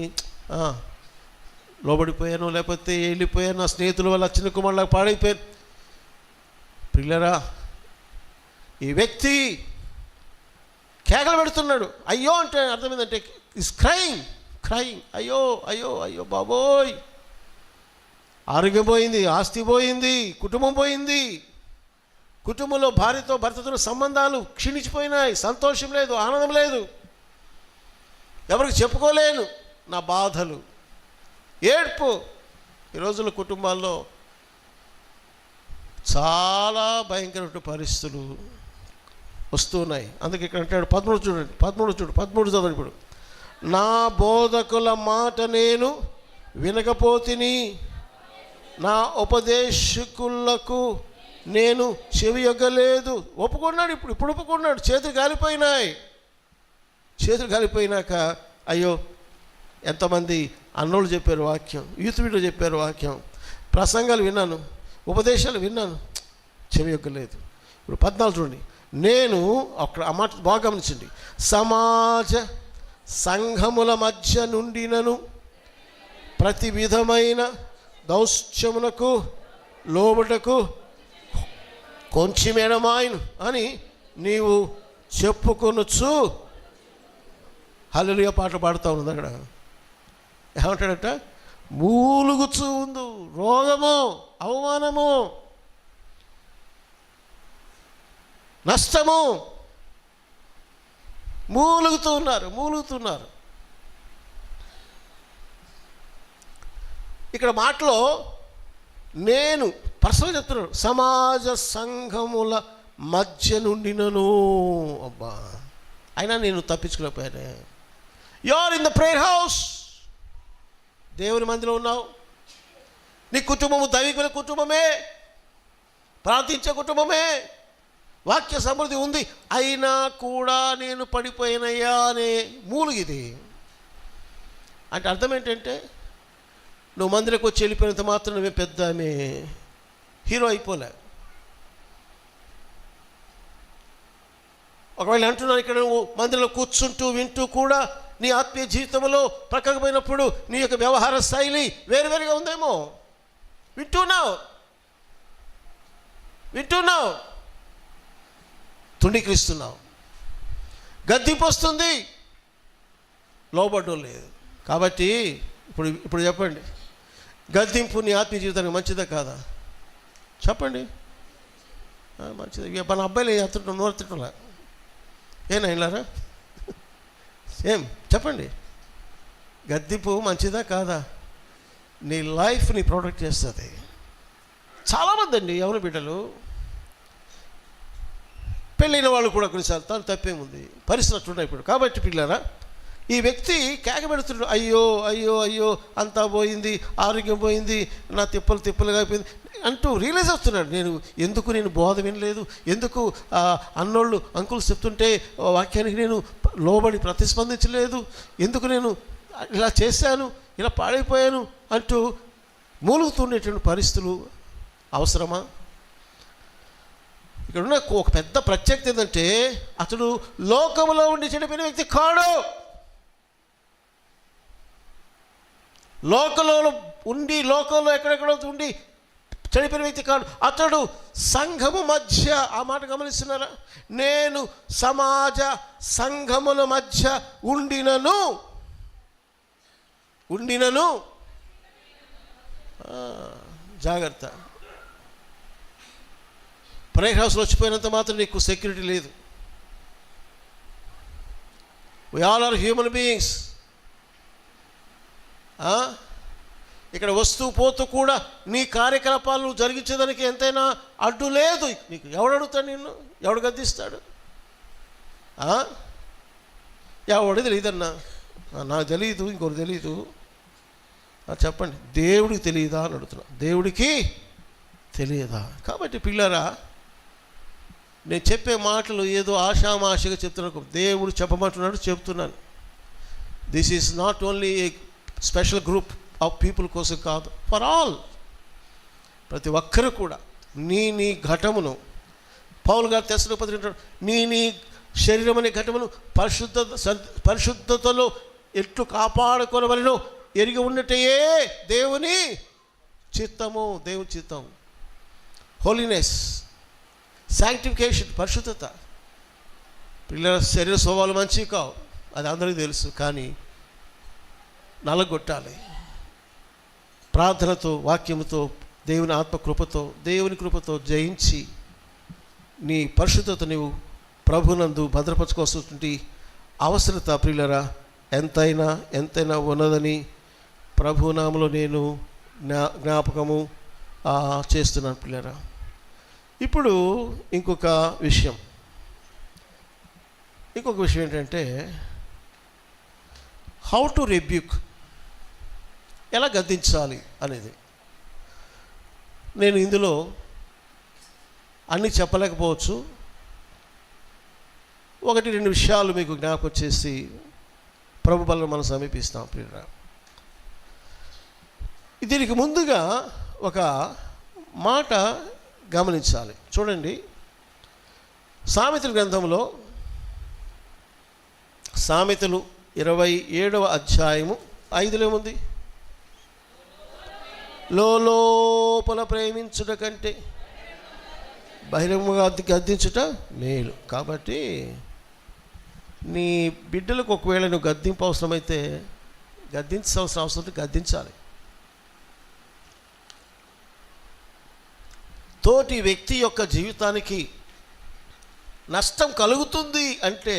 లోబడిపోయాను, లేకపోతే వెళ్ళిపోయాను, నా స్నేహితుల వల్ల చిన్న కుమారులా పాడైపోయాను. పిల్లరా, ఈ వ్యక్తి కేకలు పెడుతున్నాడు. అయ్యో అంటే అర్థమైందంటే ఇస్ క్రైయింగ్. అయ్యో అయ్యో అయ్యో బాబోయ్, ఆరోగ్యం పోయింది, ఆస్తి పోయింది, కుటుంబం పోయింది, కుటుంబంలో భార్యతో భర్తతో సంబంధాలు క్షీణించిపోయినాయి, సంతోషం లేదు, ఆనందం లేదు, ఎవరికి చెప్పుకోలేను నా బాధలు, ఏడ్పు. ఈ రోజుల్లో కుటుంబాల్లో చాలా భయంకరమైన పరిస్థితులు వస్తున్నాయి. అందుకే ఇక్కడ అంటాడు 13 చూడండి, 13 చదవండి. ఇప్పుడు నా బోధకుల మాట నేను వినకపోతిని, నా ఉపదేశకులకు నేను చెవియొగ్గలేదు. ఒప్పుకున్నాడు, ఇప్పుడు ఒప్పుకున్నాడు. చేతులు కాలిపోయినాక అయ్యో ఎంతమంది అన్నోళ్ళు చెప్పారు వాక్యం, యూత్ వీడియో చెప్పారు వాక్యం, ప్రసంగాలు విన్నాను, ఉపదేశాలు విన్నాను, చెవియొగ్గలేదు. ఇప్పుడు 14 చూడండి. నేను అక్కడ ఆ మాట బాగా గమనించండి. సమాజ సంఘముల మధ్య నుండినను ప్రతి విధమైన దౌష్ట్యమునకు లోబటకు కొంచెమేనమాయను అని నీవు చెప్పుకొనొచ్చు. హల్లెలూయా పాట పాడుతూ ఉంది. అక్కడ ఏమంటాడట, మూలుగుచూ ఉంది, రోగము, అవమానము, నష్టము, మూలుగుతున్నారు. ఇక్కడ మాటలో నేను పర్సనల్ చెప్తున్నాడు, సమాజ సంఘముల మధ్య నుండినను. అబ్బా, అయినా నేను తప్పించుకోలేకపోయానే. You are in the prayer house, దేవుని మందిలో ఉన్నావు. నీ కుటుంబము దైవికుల కుటుంబమే, ప్రార్థించే కుటుంబమే, వాక్య సమృద్ధి ఉంది. అయినా కూడా నేను పడిపోయినయ్యా అనే మూలుగిది. అంటే అర్థం ఏంటంటే, నువ్వు మందిరకు వచ్చి వెళ్ళిపోయినంత మాత్రం నువ్వే పెద్ద ఆమె హీరో అయిపోలే. ఒకవేళ అంటున్నాను, ఇక్కడ నువ్వు మందిరంలో కూర్చుంటూ వింటూ కూడా నీ ఆత్మీయ జీవితంలో ప్రక్కకు పోయినప్పుడు నీ యొక్క వ్యవహార శైలి వేరువేరుగా ఉందేమో. వింటున్నావు, తుండీకరిస్తున్నావు, గద్దింపు వస్తుంది, లోబడ్డం లేదు. కాబట్టి ఇప్పుడు చెప్పండి, గద్దింపు నీ ఆత్మీయ జీవితానికి మంచిదా కాదా? చెప్పండి. మంచిది. మన అబ్బాయిలు అతను నోరు తిట్టలే, ఏనాయిలారా? ఏం చెప్పండి, గద్దింపు మంచిదా కాదా? నీ లైఫ్ని ప్రొటెక్ట్ చేస్తుంది. చాలామంది అండి ఎవరి బిడ్డలు, పెళ్ళైన వాళ్ళు కూడా కొన్నిసార్లు తను తప్పేముంది, పరిస్థితులు ఇప్పుడు. కాబట్టి పిల్లరా, ఈ వ్యక్తి కేక పెడుతున్నాడు, అయ్యో అయ్యో అయ్యో అంతా పోయింది, ఆరోగ్యం పోయింది, నా తిప్పలుగా అయిపోయింది అంటూ రియలైజ్ అవుతున్నాడు. నేను బోధ వినలేదు, ఎందుకు అన్నోళ్ళు అంకుల్స్ చెప్తుంటే వాక్యానికి నేను లోబడి ప్రతిస్పందించలేదు, ఎందుకు నేను ఇలా చేశాను, ఇలా పాడైపోయాను అంటూ మూలుగుతుండేటువంటి పరిస్థితులు అవసరమా? ఇక్కడ ఉన్న ఒక పెద్ద ప్రత్యేకత ఏంటంటే, అతడు లోకంలో ఉండి చెడిపోయిన వ్యక్తి కాడు. లోకంలో ఎక్కడెక్కడో ఉండి చెడిపోయిన వ్యక్తి కాడు. అతడు సంఘము మధ్య, ఆ మాట గమనిస్తున్నారా? నేను సమాజ సంఘముల మధ్య ఉండినను జాగ్రత్త. ప్రేయర్ హౌస్లో వచ్చిపోయినంత మాత్రం నీకు సెక్యూరిటీ లేదు. We all are human beings. ఇక్కడ వస్తూ పోతూ కూడా నీ కార్యకలాపాలు జరిగించేదానికి ఎంతైనా అడ్డు లేదు. నీకు ఎవడు అడుగుతాడు? నిన్ను ఎవడు గద్దిస్తాడు? ఎవడు తెలియదన్నా, నాకు తెలియదు, ఇంకొకరు తెలీదు. చెప్పండి, దేవుడికి తెలియదా అని అడుగుతున్నా. దేవుడికి తెలియదా? కాబట్టి పిల్లరా, నేను చెప్పే మాటలు ఏదో ఆషామాషిగా చెప్తున్నాను, దేవుడు చెప్పమంటున్నాడు, చెప్తున్నాను. This is not only A special group of people కోసం కాదు, ఫర్ ఆల్. ప్రతి ఒక్కరు కూడా నీ ఘటమును, పౌలు గారు తెస్సలోనికైన నీ శరీరం అనే ఘటమును పరిశుద్ధతలో ఎట్లు కాపాడుకోవలనో ఎరిగి ఉన్నట్టయే దేవుని చిత్తము. దేవుని చిత్తం, హోలీనెస్, శాంక్టిఫికేషన్, పరిశుద్ధత. పిల్లల శరీర స్వభావాలు మంచివి కావు, అది అందరికీ తెలుసు. కానీ నలగొట్టాలి ప్రార్థనతో, వాక్యముతో, దేవుని ఆత్మకృపతో, దేవుని కృపతో జయించి నీ పరిశుద్ధత నీవు ప్రభునందు భద్రపరచుకోవాల్సినటువంటి అవసరత ప్రియులరా ఎంతైనా ఉన్నదని ప్రభునామలో నేను జ్ఞాపకము చేస్తున్నాను ప్రియులరా. ఇప్పుడు ఇంకొక విషయం ఏంటంటే, హౌ టు రెబ్యూక్, ఎలా గద్దించాలి అనేది. నేను ఇందులో అన్నీ చెప్పలేకపోవచ్చు, 1-2 విషయాలు మీకు జ్ఞాపకం చేసి ప్రభు బలను మనం సమీపిస్తాం ప్రియురా. దీనికి ముందుగా ఒక మాట గమనించాలి. చూడండి, సామెతల గ్రంథంలో సామెతలు 27వ అధ్యాయము 5లో ఏముంది? లోపల ప్రేమించుట కంటే బహిరంగంగా గద్దించుట మేలు. కాబట్టి నీ బిడ్డలకు ఒకవేళ నువ్వు గద్దింపు అవసరమైతే గద్దించాల్సిన అవసరం గద్దించాలి. తోటి వ్యక్తి యొక్క జీవితానికి నష్టం కలుగుతుంది అంటే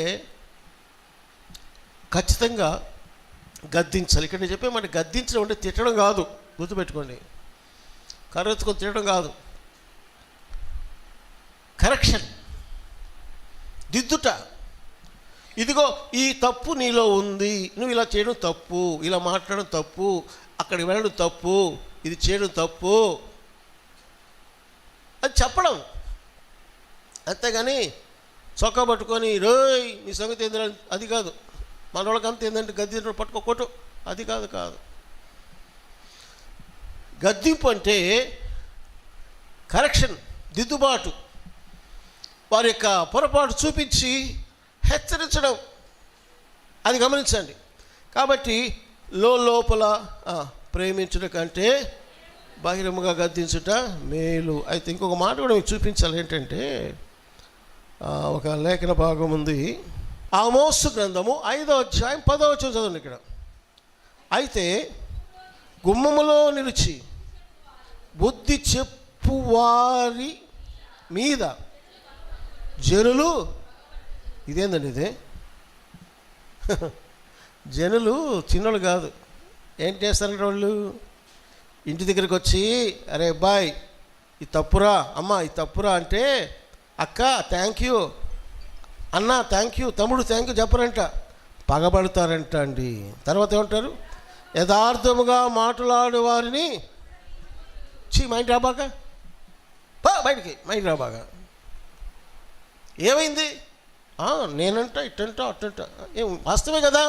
ఖచ్చితంగా గద్దించాలి. ఇక్కడ నేను చెప్పే మాట గద్దించడం అంటే తిట్టడం కాదు, గుర్తుపెట్టుకోండి. కర్రెత్తుకొని తిట్టడం కాదు, కరెక్షన్. దిద్దుట. ఇదిగో ఈ తప్పు నీలో ఉంది, నువ్వు ఇలా చేయడం తప్పు, ఇలా మాట్లాడడం తప్పు, అక్కడికి వెళ్ళడం తప్పు, ఇది చేయడం తప్పు అది చెప్పడం. అంతేగాని చొక్కా పట్టుకొని రోయ్ నీ సంగతి ఏంటంటే అది కాదు. మన వాళ్ళకి అంత ఏంటంటే గద్దింపు పట్టుకోకూడదు, అది కాదు. గద్దింపు అంటే కరెక్షన్, దిద్దుబాటు, వారి యొక్క పొరపాటు చూపించి హెచ్చరించడం. అది గమనించండి. కాబట్టి లోపల ప్రేమించుట కంటే బహిరంగంగా గద్దించుట మేలు. అయితే ఇంకొక మాట కూడా మీకు చూపించాలి. ఏంటంటే ఒక లేఖన భాగం ఉంది, ఆమోసు గ్రంథము 5వ అధ్యాయం 10వ వచనం చదవండి ఇక్కడ. అయితే గుమ్మములో నిలిచి బుద్ధి చెప్పువారి మీద జనులు, ఇదేందండి ఇది, జనులు చిన్నోళ్ళు కాదు. ఏం చేస్తారంటే వాళ్ళు ఇంటి దగ్గరికి వచ్చి అరే బాయ్ ఈ తప్పురా, అమ్మ ఈ తప్పురా అంటే అక్క థ్యాంక్ యూ, అన్న థ్యాంక్ యూ, తమ్ముడు థ్యాంక్ యూ చెప్పరంట, పగబడతారంట అండి. తర్వాత ఏమంటారు, యథార్థముగా మాట్లాడే వారిని మైండ్ రాబాగా బయటికి, మైండ్ రాబాగా. ఏమైంది, నేనంట ఇట్టంట అట్టంట, ఏం వాస్తవే కదా,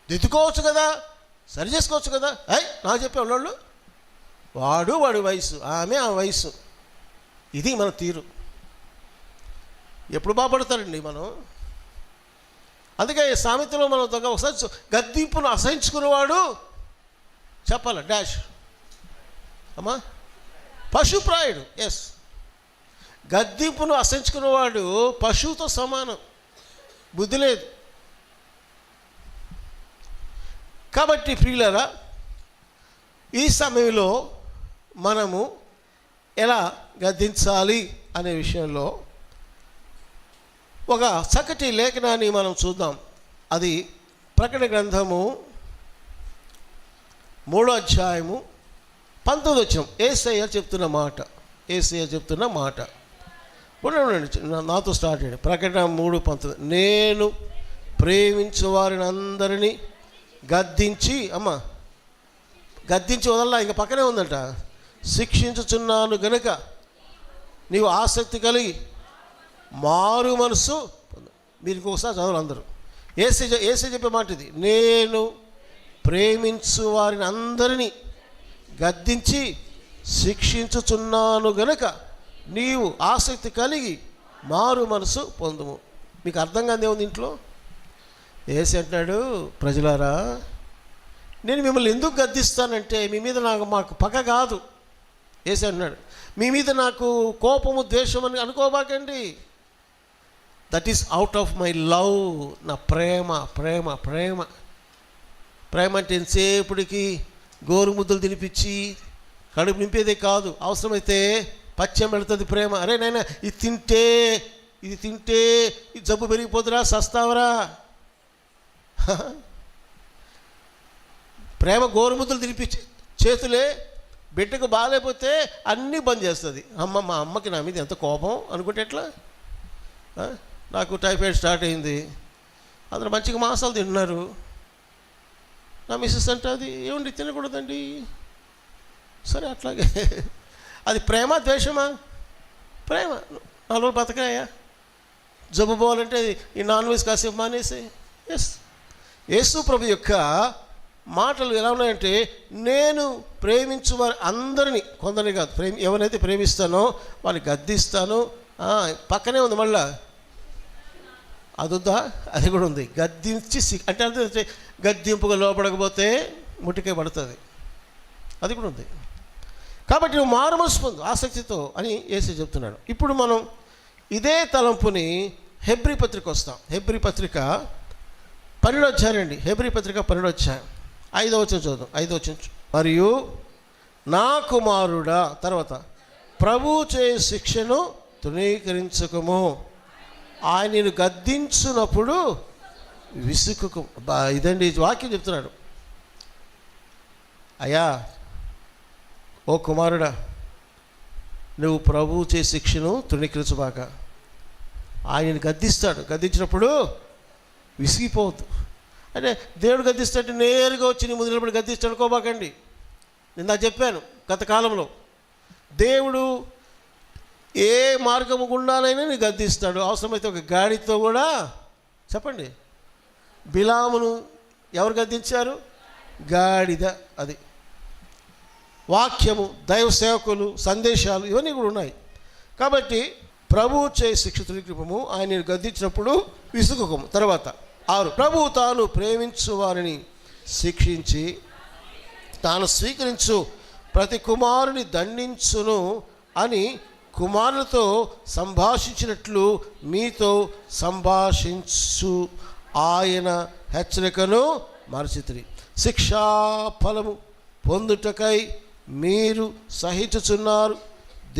దిద్దుకోవచ్చు కదా, సరి చేసుకోవచ్చు కదా. నాకు చెప్పే వాళ్ళు వాడి వయసు, ఆమె ఆ వయసు, ఇది మన తీరు. ఎప్పుడు బాగుపడతారండి మనం. అందుకే సామెతలో మనం ఒకసారి గద్దింపును అసహించుకునేవాడు చెప్పాలి డాష్ అమ్మా పశుప్రాయుడు. ఎస్, గద్దింపును అసహించుకునేవాడు పశువుతో సమానం, బుద్ధి లేదు. కాబట్టి ప్రియులారా, ఈ సమయంలో మనము ఎలా గద్దించాలి అనే విషయంలో ఒక చక్కటి లేఖనాన్ని మనం చూద్దాం. అది ప్రకటన గ్రంథము 3వ అధ్యాయము 19వ వచనం. యేసయ్య చెప్తున్న మాట. ఉండండి, నాతో స్టార్ట్ చేయండి. ప్రకటన 3:19. నేను ప్రేమించు వారిని అందరినీ గద్దించి, గద్దించి వదల్లా, ఇంకా పక్కనే ఉందట, శిక్షించుచున్నాను గనుక నీవు ఆసక్తి కలిగి మారు మనసు. మీరు ఇంకొకసారి చదవాలి అందరూ. ఏసే చెప్పే మాట ఇది, నేను ప్రేమించు వారిని అందరినీ గద్దించి శిక్షించుచున్నాను గనుక నీవు ఆసక్తి కలిగి మారు మనసు పొందుము. మీకు అర్థం కాదే ఉంది ఇంట్లో. ఏసే అంటున్నాడు, ప్రజలారా నేను మిమ్మల్ని ఎందుకు గద్దిస్తానంటే మీ మీద మాకు పగ కాదు. ఏసే అంటున్నాడు, మీ మీద నాకు కోపము ద్వేషం అని అనుకోబాకండి. That is out of my love. నా ప్రేమ అంటే ఎంతసేపటికి గోరు ముద్దలు తినిపించి కడుపు నింపేదే కాదు, అవసరమైతే పచ్చం పెడుతుంది ప్రేమ. అరే నాయనా ఇది తింటే ఇది జబ్బు పెరిగిపోతురా, సస్తావరా. ప్రేమ గోరుముద్దలు తినిపించి చేతులే, బిడ్డకు బాగాలేకపోతే అన్నీ బంద్ చేస్తుంది. మా అమ్మకి నా మీద ఎంత కోపం అనుకుంటే ఎట్లా. నాకు టైఫాయిడ్ స్టార్ట్ అయింది, అందరూ మంచిగా మాంసాలు తింటున్నారు. నా మిస్సెస్ అంటే అది ఏమండి తినకూడదండి. సరే అట్లాగే, అది ప్రేమ ద్వేషమా? ప్రేమ. 4 రోజులు బతకాయా, జబ్బు పోవాలంటే ఈ నాన్ వెజ్ కాసేపు మానేసి. ఎస్, యేసు ప్రభు యొక్క మాటలు ఎలా ఉన్నాయంటే, నేను ప్రేమించు వారి అందరినీ, కొందరిని కాదు, ఎవరైతే ప్రేమిస్తానో వాళ్ళని గద్దిస్తాను. పక్కనే ఉంది మళ్ళా, అదొద్దా, అది కూడా ఉంది. గద్దించి అంటే గద్దింపుగా లోపడకపోతే ముట్టికే పడుతుంది, అది కూడా ఉంది. కాబట్టి నువ్వు మారు మనసు పొందు ఆసక్తితో అని యేసు చెప్తున్నాడు. ఇప్పుడు మనం ఇదే తలంపుని హెబ్రీ పత్రిక వస్తాం. హెబ్రీ పత్రిక 12వ అధ్యాయం అండి. హెబ్రీ పత్రిక 12వ అధ్యాయం 5వ వచనం చూద్దాం. 5వ వచనం. మరియు నా కుమారుడా, తర్వాత ప్రభు చే శిక్షను తృణీకరించకము, ఆయన నేను గద్దించున్నప్పుడు విసుకు. ఇదండి వాక్యం చెప్తున్నాడు. అయ్యా ఓ కుమారుడా, నువ్వు ప్రభువు చే శిక్షను తృణీకరించబాక. ఆయనని గద్దిస్తాడు. గద్దించినప్పుడు విసిగిపోవద్దు. అంటే దేవుడు గద్దిస్తాడు, నేరుగా వచ్చి నీ ముందు నిలబడి గద్దిస్తాడు అనుకోబాకండి. నేను చెప్పాను గత కాలంలో, దేవుడు ఏ మార్గము గుండానైనా నీ గద్దిస్తాడు. అవసరమైతే ఒక గాడితో కూడా. చెప్పండి, బిలామును ఎవరు గద్దించారు? గాడిద. అది వాక్యము, దైవ సేవకులు, సందేశాలు ఇవన్నీ కూడా ఉన్నాయి. కాబట్టి ప్రభువు చే శిక్షితుని కృపము, ఆయన గద్దించినప్పుడు విసుగుకము. తర్వాత 6, ప్రభువు తాను ప్రేమించు వారిని శిక్షించి తాను స్వీకరించు ప్రతి కుమారుని దండించును అని కుమారులతో సంభాషించినట్లు మీతో సంభాషించు ఆయన హెచ్చరికను మరచితిరి. శిక్షా ఫలము పొందుటకై మీరు సహించుచున్నారు.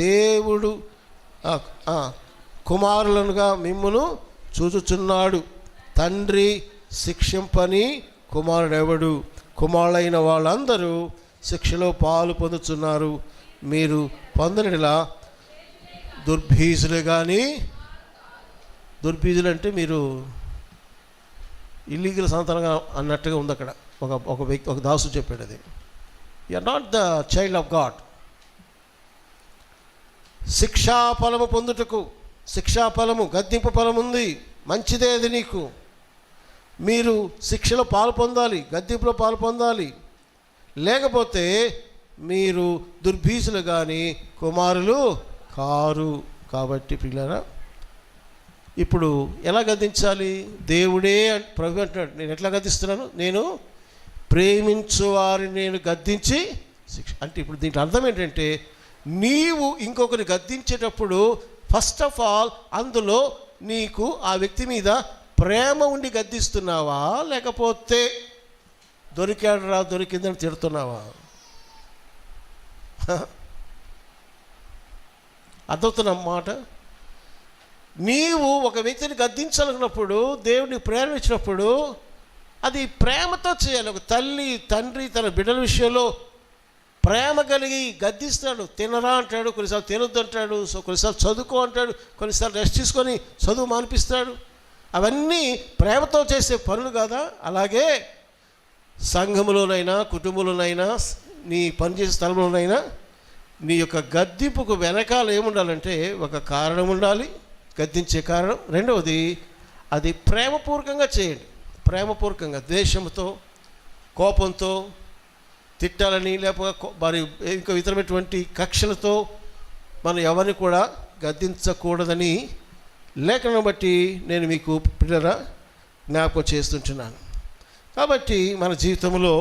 దేవుడు కుమారులనుగా మిమ్మును చూచుచున్నాడు. తండ్రి శిక్షింపని కుమారుడెవడు? కుమారులైన వాళ్ళందరూ శిక్షలో పాలు పొందుతున్నారు. మీరు పొందనిలా దుర్భీజులు కానీ, దుర్భీజులు అంటే మీరు ఇల్లీగల్ సంతానంగా అన్నట్టుగా ఉంది అక్కడ. ఒక వ్యక్తి, ఒక దాసు చెప్పాడు, అది you are not the child of God. శిక్షా ఫలము పొందుటకు, శిక్షా ఫలము, గద్దింపు ఫలం ఉంది, మంచిదే అది నీకు. మీరు శిక్షలో పాలు పొందాలి, గద్దింపులో పాలు పొందాలి. లేకపోతే మీరు దుర్భీసులు కానీ కుమారులు కారు. కాబట్టి పిల్లరా, ఇప్పుడు ఎలా గద్దించాలి? దేవుడే ప్రభు అంటున్నాడు, నేను ఎట్లా గద్దిస్తున్నాను? నేను ప్రేమించు వారిని నేను గద్దించి శిక్ష. అంటే ఇప్పుడు దీంట్లో అర్థం ఏంటంటే, నీవు ఇంకొకరిని గద్దించేటప్పుడు ఫస్ట్ ఆఫ్ ఆల్ అందులో నీకు ఆ వ్యక్తి మీద ప్రేమ ఉండి గద్దిస్తున్నావా, లేకపోతే దొరికాడురా దొరికిందని తిడుతున్నావా? అర్థవుతున్న మాట. నీవు ఒక వ్యక్తిని గద్దించాలన్నప్పుడు, దేవుడిని ప్రేరణ ఇచ్చినప్పుడు అది ప్రేమతో చేయాలి. ఒక తల్లి తండ్రి తన బిడ్డల విషయంలో ప్రేమ కలిగి గద్దిస్తాడు. తినరా అంటాడు, కొన్నిసార్లు తినొద్దు అంటాడు, కొన్నిసార్లు చదువుకో అంటాడు, కొన్నిసార్లు రెస్ట్ తీసుకొని చదువు మానిపిస్తాడు. అవన్నీ ప్రేమతో చేసే పనులు కదా. అలాగే సంఘములోనైనా, కుటుంబంలోనైనా, నీ పనిచేసే స్థలంలోనైనా నీ యొక్క గద్దింపుకు వెనకాల ఏముండాలంటే ఒక కారణం ఉండాలి, గద్దించే కారణం. రెండవది, అది ప్రేమపూర్వకంగా చేయండి. ప్రేమపూర్వకంగా, ద్వేషంతో, కోపంతో తిట్టాలని, లేకపోతే మరి ఇంకా ఇతరమైనటువంటి కక్షలతో మనం ఎవరిని కూడా గద్దించకూడదని లేఖనం బట్టి నేను మీకు పిల్లరా జ్ఞాపకం చేస్తుంటున్నాను. కాబట్టి మన జీవితంలో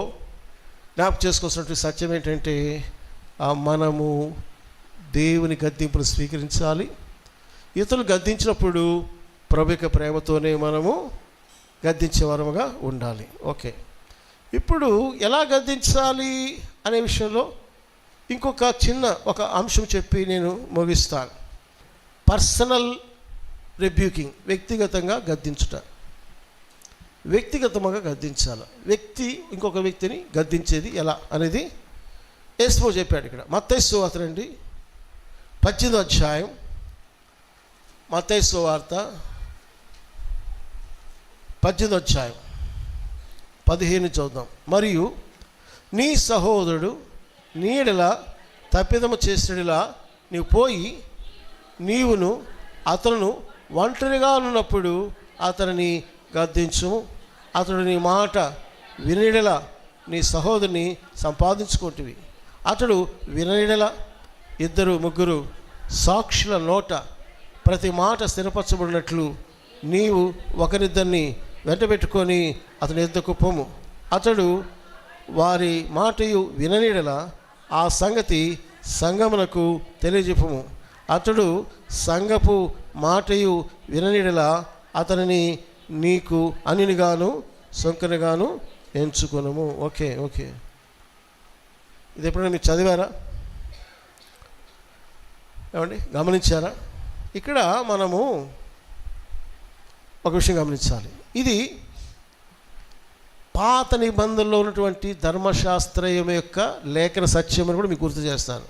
జ్ఞాపకం చేసుకోవాల్సినటువంటి సత్యం ఏంటంటే, మనము దేవుని గద్దింపును స్వీకరించాలి. ఇతరులు గద్దించినప్పుడు ప్రభు యొక్క ప్రేమతోనే మనము గద్దించేవారముగా ఉండాలి. ఓకే, ఇప్పుడు ఎలా గద్దించాలి అనే విషయంలో ఇంకొక చిన్న ఒక అంశం చెప్పి నేను ముగిస్తాను. పర్సనల్ రిబ్యూకింగ్, వ్యక్తిగతంగా గద్దించుట. వ్యక్తిగతంగా గద్దించాలి. వ్యక్తి ఇంకొక వ్యక్తిని గద్దించేది ఎలా అనేది యేసు చెప్పాడు ఇక్కడ. మత్తయి సువార్త రండి, 18వ అధ్యాయం. మత్తయి సువార్త 18వ అధ్యాయం 15 చూద్దాం. మరియు నీ సహోదరుడు నీ యెడల తప్పిదము చేసినలా నీవు పోయి నీవును అతను ఒంటరిగా ఉన్నప్పుడు అతనిని గద్దించుము. అతడు నీ మాట వినడల నీ సహోదరుని సంపాదించుకుంటువి. అతడు వినడల 2-3 సాక్షుల నోట ప్రతి మాట స్థిరపరచబడినట్లు నీవు ఒకరిద్దరిని వెంటబెట్టుకొని అతని ఎద్దకు పొమ్ము. అతడు వారి మాటయు విననీడల ఆ సంగతి సంగమునకు తెలియజెప్పుము. అతడు సంగపు మాటయు విననీడల అతనిని నీకు అన్యునిగాను సొంకనిగాను ఎంచుకొనుము. ఓకే, ఇది ఎప్పుడైనా మీరు చదివారా? ఏమండి, గమనించారా? ఇక్కడ మనము ఒక విషయం గమనించాలి. ఇది పాత నిబంధనలో ఉన్నటువంటి ధర్మశాస్త్రం యొక్క లేఖన సత్యం అని కూడా మీకు గుర్తు చేస్తాను.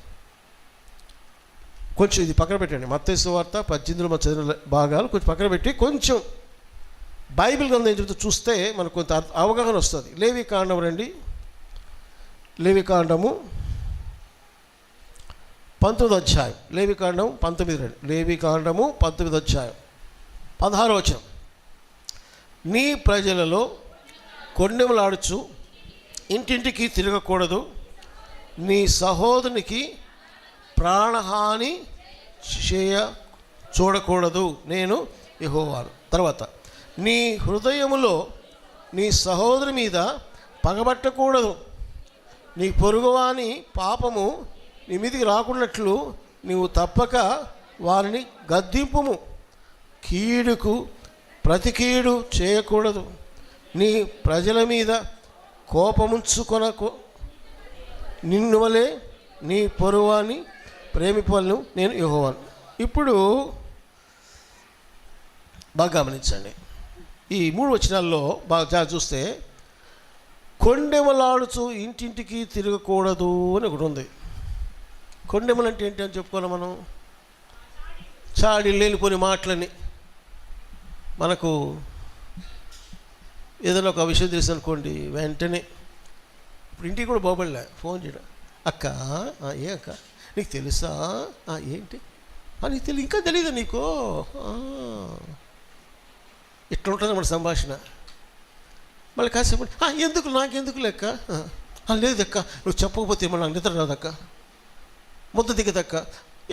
కొంచెం ఇది పక్కన పెట్టండి. మత్తయి సువార్త 18లో మన చదివిన భాగాలు కొంచెం పక్కన పెట్టి కొంచెం బైబిల్ గ్రంథం చెప్తూ చూస్తే మనకు కొంత అవగాహన వస్తుంది. లేవికాండం రండి. లేవికాండము 19వ అధ్యాయం. లేవికాండం 19 రండి. లేవికాండము 19వ అధ్యాయం 16వ వచనం. నీ ప్రజలలో కొండెములాడుచు ఇంటింటికి తిరగకూడదు, నీ సహోదరునికి ప్రాణహాని చూడకూడదు, నేను యెహోవాను. తర్వాత, నీ హృదయములో నీ సహోదరి మీద పగబట్టకూడదు, నీ పొరుగువాని పాపము నీ మీదికి రాకున్నట్లు నీవు తప్పక వారిని గద్దింపుము, కీడుకు ప్రతి కీడు చేయకూడదు, నీ ప్రజల మీద కోపముంచుకొనకు, నిన్ను వలె నీ పొరుగువాని ప్రేమిపలను నేను యెహోవాను. ఇప్పుడు బాగా గమనించండి. ఈ 3 వచనాల్లో బాగా చూస్తే కొండెమలాడుచు ఇంటింటికి తిరగకూడదు అని ఒకటి ఉంది. కొండెమలు అంటే ఏంటి అని చెప్పుకోవాలి మనం. చాడి లేనిపోని మాటలని, మనకు ఏదైనా ఒక విషయం తెలుసు అనుకోండి, వెంటనే ఇప్పుడు ఇంటికి కూడా బాగుపడలే ఫోన్ చేయడం, అక్క ఏ అక్క నీకు తెలుసా, ఏంటి నీకు తెలియదు, ఇంకా తెలియదు నీకు, ఇట్లా ఉంటుంది మన సంభాషణ. మళ్ళీ కాసేపు ఎందుకు నాకెందుకు లెక్క, లేదక్క నువ్వు చెప్పకపోతే మళ్ళీ నాకు నిద్ర రాదక్క, ముద్ద దిగదక్క,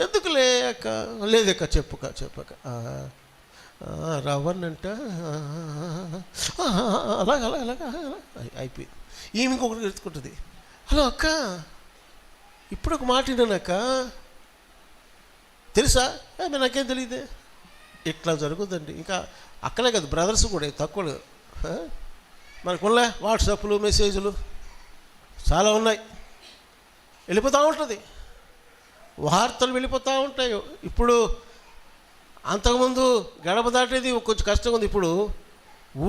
ఎందుకులే అక్క, లేదక్క చెప్పక రావన్నంట, అలాగా అయిపోయింది. ఈమె ఇంకొకటి ఎత్తుకుంటుంది, హలో అక్క ఇప్పుడు ఒక మాట విన్నానక్క తెలుసా, నాకేం తెలియదే. ఇట్లా జరుగుతుందండి. ఇంకా అక్కడే కదా బ్రదర్స్ కూడా తక్కువ మనకున్న వాట్సాప్లు మెసేజ్లు చాలా ఉన్నాయి, వెళ్ళిపోతూ ఉంటుంది, వార్తలు వెళ్ళిపోతూ ఉంటాయి. ఇప్పుడు అంతకుముందు గడప దాటేది కొంచెం కష్టంగా ఉంది, ఇప్పుడు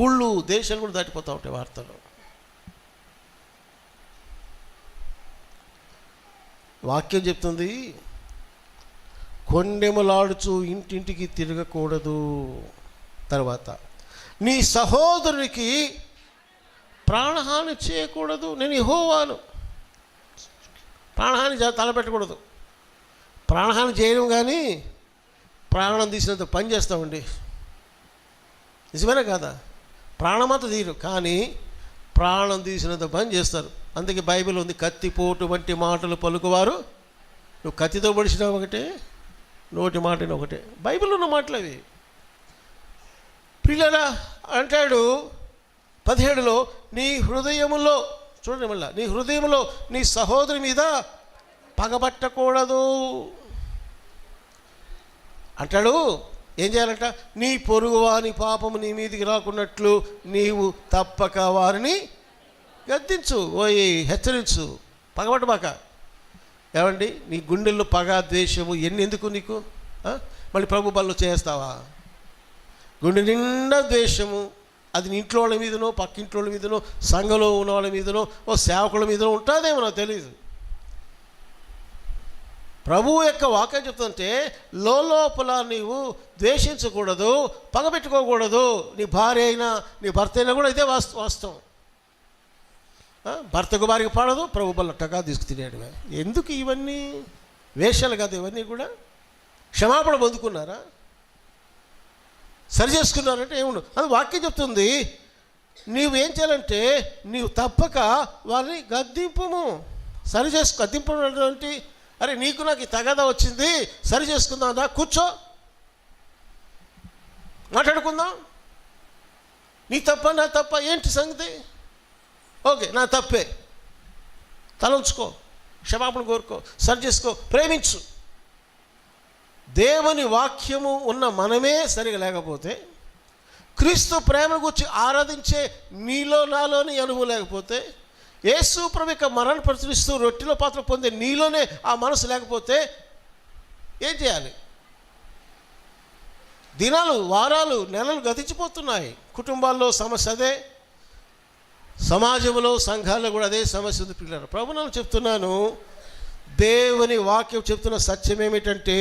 ఊళ్ళు దేశాలు కూడా దాటిపోతూ ఉంటాయి వార్తలు. వాక్యం చెప్తుంది కొండెములాడుచు ఇంటింటికి తిరగకూడదు. తర్వాత, నీ సహోదరునికి ప్రాణహాని చేయకూడదు, నేను యెహోవాను. ప్రాణహాని తలపెట్టకూడదు. ప్రాణహాని చేయడం కానీ ప్రాణం తీసినంత పని చేస్తామండి, నిజమేనా కాదా? ప్రాణమంతా తీరు కానీ ప్రాణం తీసినంత పని చేస్తారు. అందుకే బైబిల్ ఉంది, కత్తిపోటు వంటి మాటలు పలుకువారు. నువ్వు కత్తితో పొడిచినా ఒకటే, నోటి మాటని ఒకటే. బైబిల్ ఉన్న మాటలు అవి. పిల్లరా అంటాడు 17లో, నీ హృదయములో, చూడండి మళ్ళా, నీ హృదయంలో నీ సహోదరి మీద పగబట్టకూడదు అంటాడు. ఏం చేయాలంట? నీ పొరుగువాని పాపము నీ మీదికి రాకున్నట్లు నీవు తప్పక వారిని గద్దించు, హెచ్చరించు, పగబట్టబాక. ఏమండి, నీ గుండెల్లో పగ ద్వేషము ఎందుకు నీకు? మళ్ళీ ప్రభు బల్లో చేస్తావా? గుండె నిండా ద్వేషము, అది నీ ఇంట్లో వాళ్ళ మీదనో, పక్కింట్లో వాళ్ళ మీదనో, సంఘంలో ఉన్న వాళ్ళ మీదనో, సేవకుల మీదనో ఉంటుందేమో, నాకు తెలియదు. ప్రభువు యొక్క వాక్యం చెప్తుంటే లోపల నీవు ద్వేషించకూడదు, పగబెట్టుకోకూడదు. నీ భార్య అయినా నీ భర్త అయినా కూడా ఇదే వాస్తవం. భర్తకు భార్యకు పడదు, ప్రభు బల్లట్టగా తీసుకుతినేడు. ఎందుకు ఇవన్నీ వేషాలు కాదు, ఇవన్నీ కూడా క్షమాపణ పొందుకున్నారా, సరి చేసుకున్నారంటే ఏముండదు. అది వాక్యం చెప్తుంది. నీవేం చేయాలంటే నీవు తప్పక వారిని గద్దింపుము, సరి చేసుకో. గద్దింపడం అంటే, అరే నీకు నాకు ఈ తగాదా వచ్చింది, సరి చేసుకుందాం రా, కూర్చో, మాట్లాడుకుందాం. నీ తప్ప నా తప్ప ఏంటి సంగతి? ఓకే, నా తప్పే, తల ఉంచుకో, క్షమాపణ కోరుకో, సరి చేసుకో, ప్రేమించు. దేవుని వాక్యము ఉన్న మనమే సరిగా లేకపోతే, క్రీస్తు ప్రేమ గురించి ఆరాధించే నీలో నాలోని అనుభవం లేకపోతే, యేసు ప్రభు యొక్క మరణ ప్రచురిస్తూ రొట్టెలో పాత్ర పొందే నీలోనే ఆ మనసు లేకపోతే ఏం చేయాలి? దినాలు, వారాలు, నెలలు గతించిపోతున్నాయి. కుటుంబాల్లో సమస్య అదే, సమాజంలో సంఘాల్లో కూడా అదే సమస్య ఉంది. పిల్లలు, ప్రభువును చెప్తున్నాను, దేవుని వాక్యం చెప్తున్న సత్యం ఏమిటంటే,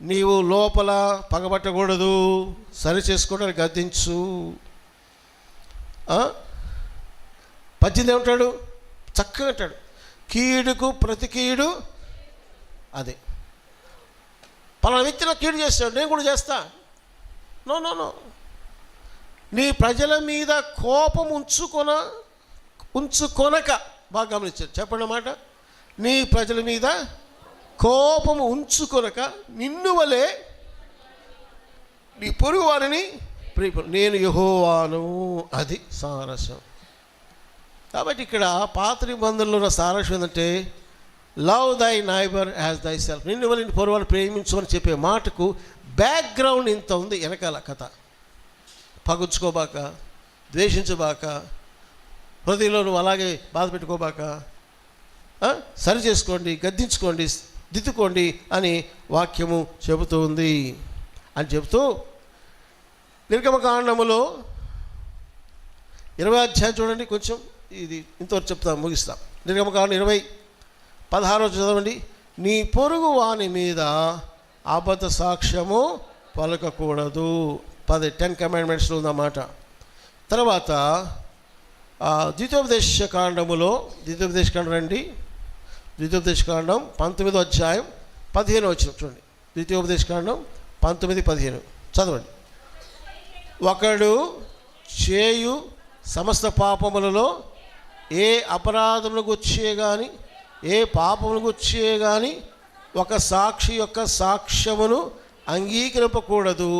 నీవు లోపల పగబట్టకూడదు, సరి చేసుకోవడానికి గద్దించు. 18 ఏమంటాడు? చక్కగా అంటాడు, కీడుకు ప్రతి కీడు. అదే పలానా వ్యక్తిలో కీడు చేస్తాడు, నేను కూడా చేస్తా. No no no. నీ ప్రజల మీద కోపం ఉంచుకొనక, బాగా గమనించారు, చెప్పండి మాట, నీ ప్రజల మీద కోపము ఉంచుకొనక నిన్ను వలె నీ పొరుగు వారిని నేను యెహోవాను. అది సారాంశం. కాబట్టి ఇక్కడ పాత నిబంధనలో ఉన్న సారాంశం ఏంటంటే, లవ్ దై నైబర్ యాజ్ దై సెల్ఫ్. నిన్ను వల్ల నీ పొరుగు వారిని ప్రేమించు అని చెప్పే మాటకు బ్యాక్గ్రౌండ్ ఇంత ఉంది వెనకాల కథ. పగుచ్చుకోబాక, ద్వేషించబాక, హృదయంలో నువ్వు అలాగే బాధ పెట్టుకోబాక, సరి చేసుకోండి, గద్దించుకోండి, దిద్దుకోండి అని వాక్యము చెబుతూ ఉంది అని చెబుతూ, నిర్గమకాండములో 20 అధ్యాయం చూడండి. కొంచెం ఇది ఇంతవరకు చెప్తాం, ముగిస్తాం. నిర్గమకాండం 20:16 చదవండి. నీ పొరుగు వాని మీద అబద్ధ సాక్ష్యము పలకకూడదు. 10 కమాండ్మెంట్స్లో ఉందన్నమాట. తర్వాత ద్వితీయోపదేశకాండములో, ద్వితీయోపదేశకాండం రండి, ద్వితీయోపదేశకాండం 19వ అధ్యాయం 15వ వచనం చూడండి. ద్వితీయోపదేశకాండం 19:15 చదవండి. ఒకడు చేయు సమస్త పాపములలో ఏ అపరాధములకు వచ్చే కానీ, ఏ పాపములకు వచ్చే కానీ ఒక సాక్షి యొక్క సాక్ష్యమును అంగీకరింపకూడదు.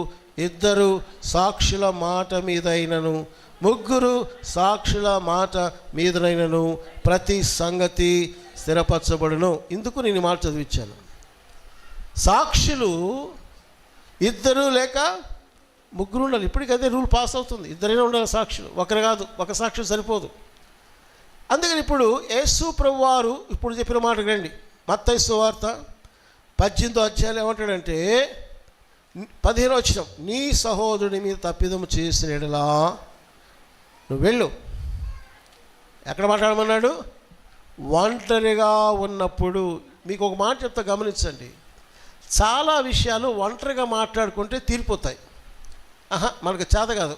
2 సాక్షుల మాట మీదైనను 3 సాక్షుల మాట మీదనైనను ప్రతి సంగతి స్థిరపరచబడును. ఇందుకు నేను మాట చదివించాను. సాక్షులు 2 లేక 3 ఉండాలి. ఇప్పటికీ అదే రూల్ పాస్ అవుతుంది. 2 ఉండాలి సాక్షులు, ఒకరు కాదు. ఒక సాక్షి సరిపోదు. అందుకని ఇప్పుడు యేసు ప్రభువారు ఇప్పుడు చెప్పిన మాట రండి. మత్తయి సువార్త 18వ అధ్యాయం ఏమంటాడంటే, 15వ వచనం, నీ సహోదరుని మీద తప్పిదము చేసిన యెడల నువ్వు వెళ్ళు. ఎక్కడ మాట్లాడమన్నాడు? ఒంటరిగా ఉన్నప్పుడు. మీకు ఒక మాట చెప్తా, గమనించండి. చాలా విషయాలు ఒంటరిగా మాట్లాడుకుంటే తీరిపోతాయి. మనకు చేత కాదు.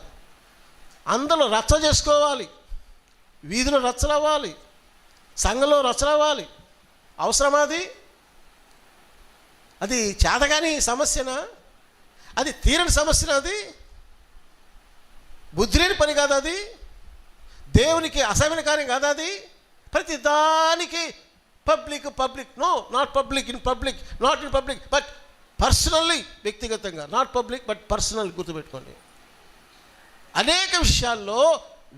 అందులో రచ్చ చేసుకోవాలి, వీధిలో రచ్చలవ్వాలి, సంఘంలో రచ్చలవ్వాలి. అవసరమా? అది చేతగాని సమస్యనా? అది తీరని సమస్యనా? అది బుద్ధి లేని పని కాదు. అది దేవునికి అసహ్యమైన కార్యం కాదు. అది ప్రతి దానికి public no, not public in public, not in public but personally, వ్యక్తిగతంగా. Not public but personal. గుర్తుపెట్టుకోండి. అనేక విషయాల్లో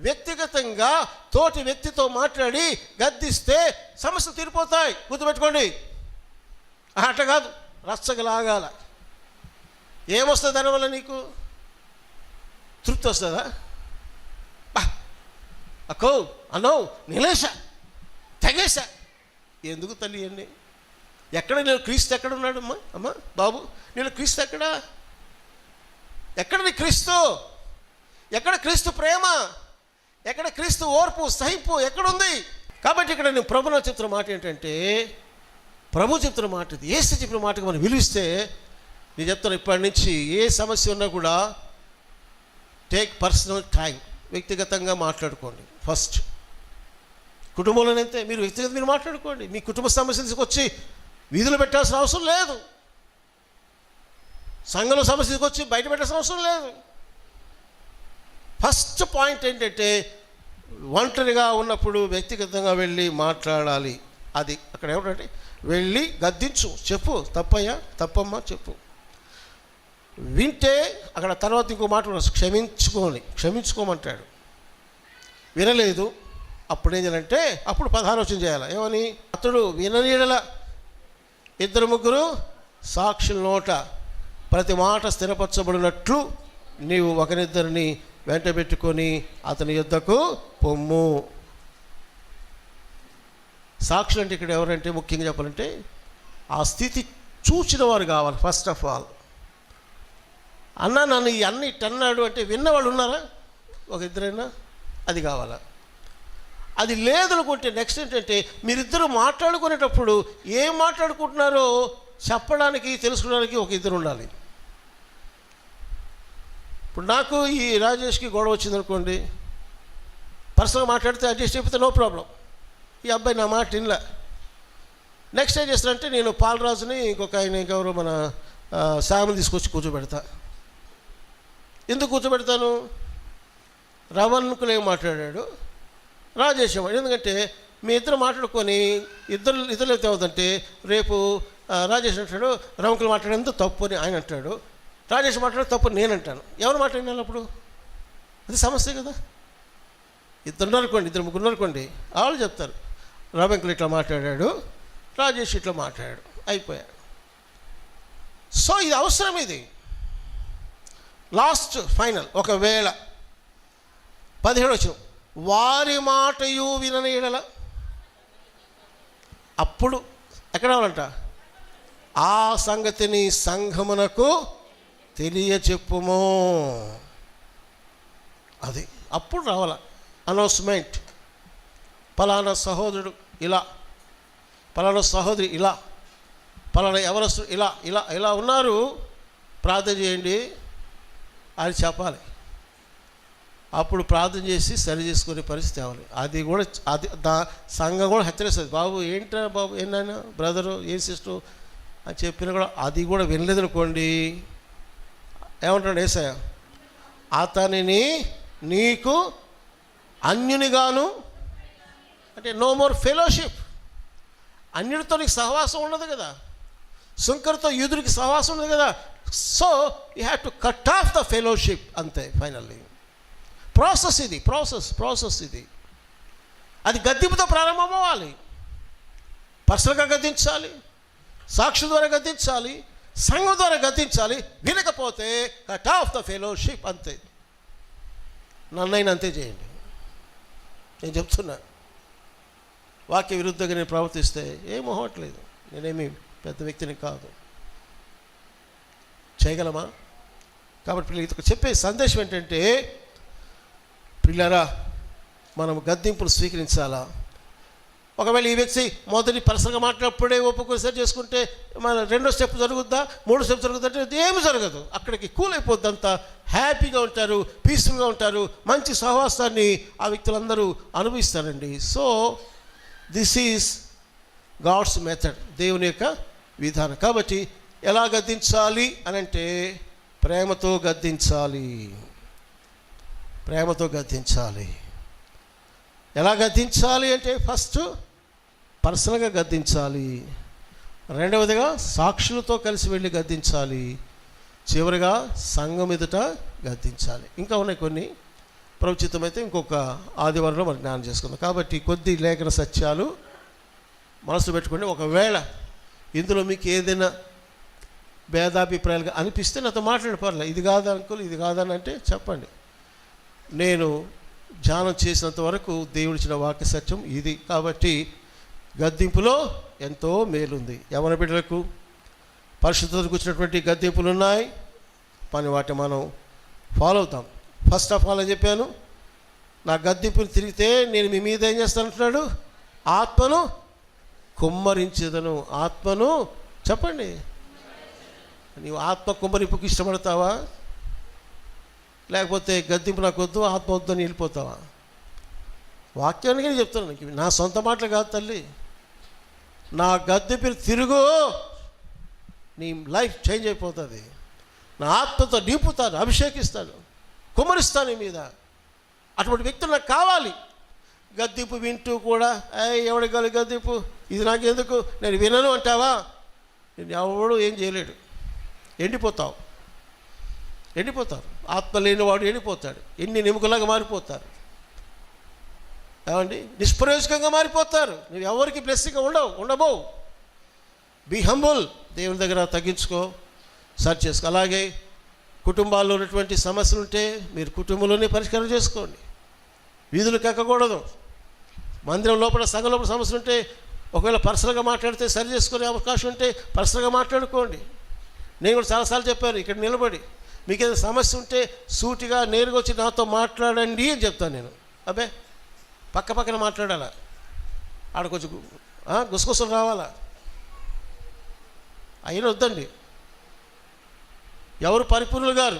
వ్యక్తిగతంగా తోటి వ్యక్తితో మాట్లాడి గద్దిస్తే సమస్యలు తీరిపోతాయి. గుర్తుపెట్టుకోండి. అట్లా కాదు, రచ్చగలాగాల. ఏమొస్తుంది దానివల్ల? నీకు తృప్తి వస్తుందా? అక్కో అనో నిలేసా తెగేసా. ఎందుకు తల్లి అండి? ఎక్కడ నేను క్రీస్తు ఎక్కడున్నాడు? అమ్మా బాబు, నేను క్రీస్తు ఎక్కడా? ఎక్కడ నీ క్రీస్తు? ఎక్కడ క్రీస్తు ప్రేమ? ఎక్కడ క్రీస్తు ఓర్పు, సహింపు ఎక్కడుంది? కాబట్టి ఇక్కడ నేను ప్రభులో చెప్తున్న మాట ఏంటంటే, ప్రభు చెప్తున్న మాట ఇది. యేసు చెప్పిన మాటకు మనం విలువిస్తే, నేను చెప్తాను, ఇప్పటి నుంచి ఏ సమస్య ఉన్నా కూడా టేక్ పర్సనల్ టైం. వ్యక్తిగతంగా మాట్లాడుకోండి. ఫస్ట్ కుటుంబంలోనైతే మీరు వ్యక్తిగతంగా మీరు మాట్లాడుకోండి. మీ కుటుంబ సమస్యలు తీసుకొచ్చి వీధులు పెట్టాల్సిన అవసరం లేదు. సంఘంలో సమస్య తీసుకొచ్చి బయట పెట్టాల్సిన అవసరం లేదు. ఫస్ట్ పాయింట్ ఏంటంటే, ఒంటరిగా ఉన్నప్పుడు వ్యక్తిగతంగా వెళ్ళి మాట్లాడాలి. అది అక్కడ ఏమిటంటే, వెళ్ళి గద్దించు, చెప్పు, తప్పయ్యా, తప్పమ్మా చెప్పు. వింటే అక్కడ తర్వాత ఇంకో మాట క్షమించుకోమంటాడు. వినలేదు, అప్పుడు ఏం చేయాలంటే, అప్పుడు 16వ వచనం చేయాలి. ఏమని? అతడు విననీడల 2-3 సాక్షుల నోట ప్రతి మాట స్థిరపరచబడినట్లు నీవు ఒకరిద్దరిని వెంట పెట్టుకొని అతని యుద్ధకు పొమ్ము. సాక్షులు అంటే ఇక్కడ ఎవరంటే, ముఖ్యంగా చెప్పాలంటే ఆ స్థితి చూసిన వారు కావాలి. ఫస్ట్ ఆఫ్ ఆల్, అన్న నన్ను ఈ అన్న ఇట్టన్నాడు అంటే విన్నవాళ్ళు ఉన్నారా? ఒక ఇద్దరైనా? అది కావాలా? అది లేదనుకుంటే నెక్స్ట్ ఏంటంటే మీరిద్దరు మాట్లాడుకునేటప్పుడు ఏం మాట్లాడుకుంటున్నారో చెప్పడానికి తెలుసుకోవడానికి ఒక ఇద్దరు ఉండాలి. ఇప్పుడు నాకు ఈ రాజేష్కి గొడవ వచ్చిందనుకోండి, పర్సనల్గా మాట్లాడితే అడ్జస్ట్ అయిపోతే నో ప్రాబ్లం. ఈ అబ్బాయి నా మాట వినలే. నెక్స్ట్ ఏం చేస్తానంటే నేను పాలరాజుని ఇంకొక ఆయన ఇంకెవరు మన శామని తీసుకొచ్చి కూర్చోబెడతా. ఎందుకు కూర్చోబెడతాను? రవణ్కులు ఏం మాట్లాడాడు, రాజేష్ ఏమో. ఎందుకంటే మీ ఇద్దరు మాట్లాడుకొని ఇద్దరు అవుతుందంటే రేపు రాజేష్ అంటాడు రవణ్కులు మాట్లాడేందుకు తప్పు అని ఆయన అంటాడు, రాజేష్ మాట్లాడే తప్పు నేను అంటాను. ఎవరు మాట్లాడినాను అప్పుడు? అది సమస్య కదా. ఇద్దరు ముగ్గురు అనుకోండి, వాళ్ళు చెప్తారు రవణ్కులు ఇట్లా మాట్లాడాడు, రాజేష్ ఇట్లా మాట్లాడాడు, అయిపోయాడు. సో ఇది అవసరం. ఇది లాస్ట్ ఫైనల్. ఒకవేళ 17 వచ్చిన వారి మాటయు వినని ఎడల అప్పుడు ఎక్కడ రావాలంట? ఆ సంగతిని సంఘమునకు తెలియచెప్పుము. అది అప్పుడు రావాల అనౌన్స్మెంట్. పలానా సహోదరుడు ఇలా, పలానా సహోదరి ఇలా, పలానా ఎవరస్తుడు ఇలా ఇలా ఇలా ఉన్నారు, ప్రార్థన చేయండి అని చెప్పాలి. అప్పుడు ప్రార్థన చేసి సరి చేసుకునే పరిస్థితి అవ్వాలి. అది కూడా సంఘం కూడా హెచ్చరిస్తుంది. బాబు ఏంటా బాబు, ఏంటైనా బ్రదరు ఏం సిస్టరు అని చెప్పినా కూడా అది కూడా వినలేదనుకోండి, ఏమంటాడు యేసయ్య? అతనిని నీకు అన్యునిగాను, అంటే నో మోర్ ఫెలోషిప్. అన్యుడితో నీకు సహవాసం ఉండదు కదా, సుంకరితో యూదుడికి సహవాసం ఉండదు కదా. So you have to cut off the fellowship. అంతే ఫైనల్లీ. ప్రాసెస్ ఇది, ప్రాసెస్ ఇది. అది గద్దింపుతో ప్రారంభం అవ్వాలి. పర్సనల్గా గద్దించాలి, సాక్షి ద్వారా గద్దించాలి, సంఘం ద్వారా గద్దించాలి. వినకపోతే కట్ ఆఫ్ ద ఫెలోషిప్. అంతే. నన్నైనా అంతే చేయండి. నేను చెప్తున్నా, వాక్య విరుద్ధంగా నేను ప్రవర్తిస్తే ఏం మొహట్లేదు, నేనేమి పెద్ద వ్యక్తిని కాదు. చేయగలమా? కాబట్టి పిల్లలకి చెప్పే సందేశం ఏంటంటే, పిల్లరా మనం గద్దింపులు స్వీకరించాలా. ఒకవేళ ఈ వ్యక్తి మొదటి పర్సనల్గా మాట్లాడప్పుడే ఒప్పుకొని సరి చేసుకుంటే మన రెండో స్టెప్ జరుగుద్దా, మూడో స్టెప్ జరుగుద్దా అంటే ఏమి జరగదు. అక్కడికి కూల్ అయిపోద్ది. అంతా హ్యాపీగా ఉంటారు, పీస్ఫుల్గా ఉంటారు, మంచి సహవాసాన్ని ఆ వ్యక్తులందరూ అనుభవిస్తారండి. So this is God's method, దేవుని యొక్క విధానం. కాబట్టి ఎలా గద్దించాలి అని అంటే ప్రేమతో గద్దించాలి, ప్రేమతో గద్దించాలి. ఎలా గద్దించాలి అంటే ఫస్ట్ పర్సనల్గా గద్దించాలి, రెండవదిగా సాక్షులతో కలిసి వెళ్ళి గద్దించాలి, చివరిగా సంఘం ఎదుట గద్దించాలి. ఇంకా ఉన్నాయి కొన్ని, ప్రవచితమైతే ఇంకొక ఆదివారంలో మనం జ్ఞానం చేసుకుందాం. కాబట్టి కొద్ది లేఖన సత్యాలు మనసులో పెట్టుకోండి. ఒకవేళ ఇందులో మీకు ఏదైనా భేదాభిప్రాయాలుగా అనిపిస్తే నాతో మాట్లాడి పర్లేదు. ఇది కాదు అనుకోలు, ఇది కాదని అంటే చెప్పండి. నేను ధ్యానం చేసినంత వరకు దేవుడిచ్చిన వాక్య సత్యం ఇది. కాబట్టి గద్దింపులో ఎంతో మేలుంది. యవన బిడ్డలకు పరిశుద్ధతకు వచ్చినటువంటి గద్దింపులు ఉన్నాయి, పని వాటిని మనం ఫాలో అవుతాం. ఫస్ట్ ఆఫ్ ఆల్ అని చెప్పాను, నా గద్దింపుని తిరిగితే నేను మీ మీద ఏం చేస్తానంటున్నాడు? ఆత్మను కుమ్మరించేదను. ఆత్మను చెప్పండి. నీవు ఆత్మ కుమ్మరింపుకి ఇష్టపడతావా? లేకపోతే గద్దింపు నాకు వద్దు, ఆత్మ వద్దు అని వెళ్ళిపోతావా? వాక్యానికి చెప్తాను నీకు, నా సొంత మాటలు కాదు తల్లి. నా గద్దింపు తిరుగు, నీ లైఫ్ చేంజ్ అయిపోతుంది. నా ఆత్మతో నింపుతాను, అభిషేకిస్తాను, కుమ్మరిస్తాను నీ మీద. అటువంటి వ్యక్తులు నాకు కావాలి. గద్దింపు వింటూ కూడా ఎవడి కాదు గద్దింపు, ఇది నాకెందుకు, నేను వినను అంటావా? నేను ఎవడు ఏం చేయలేడు. ఎండిపోతావు. ఆత్మ లేనివాడు ఎండిపోతాడు. ఎన్ని నిముకలాగా మారిపోతారు. ఏమండి, నిష్ప్రయోజకంగా మారిపోతారు. నువ్వు ఎవరికి బ్లెస్సింగ్గా ఉండబోవు. బీ హంబుల్, దేవుని దగ్గర తగ్గించుకో, సర్చ్ చేసుకో. అలాగే కుటుంబాల్లో ఉన్నటువంటి సమస్యలు ఉంటే మీరు కుటుంబంలోనే పరిష్కారం చేసుకోండి. వీధులకు ఎక్కకూడదు. మందిరం లోపల, సంఘం లోపల సమస్యలు ఉంటే ఒకవేళ పర్సనల్గా మాట్లాడితే సరి చేసుకునే అవకాశం ఉంటే పర్సనల్గా మాట్లాడుకోండి. నేను కూడా చాలాసార్లు చెప్పాను, ఇక్కడ నిలబడి మీకు ఏదైనా సమస్య ఉంటే సూటిగా నేరుగా వచ్చి నాతో మాట్లాడండి అని చెప్తాను నేను. అబ్బే పక్క పక్కన మాట్లాడాలా, ఆడ కొంచెం గుసగుసలు రావాలా. అయినా వద్దండి. ఎవరు పరిపూర్ణులు గారు?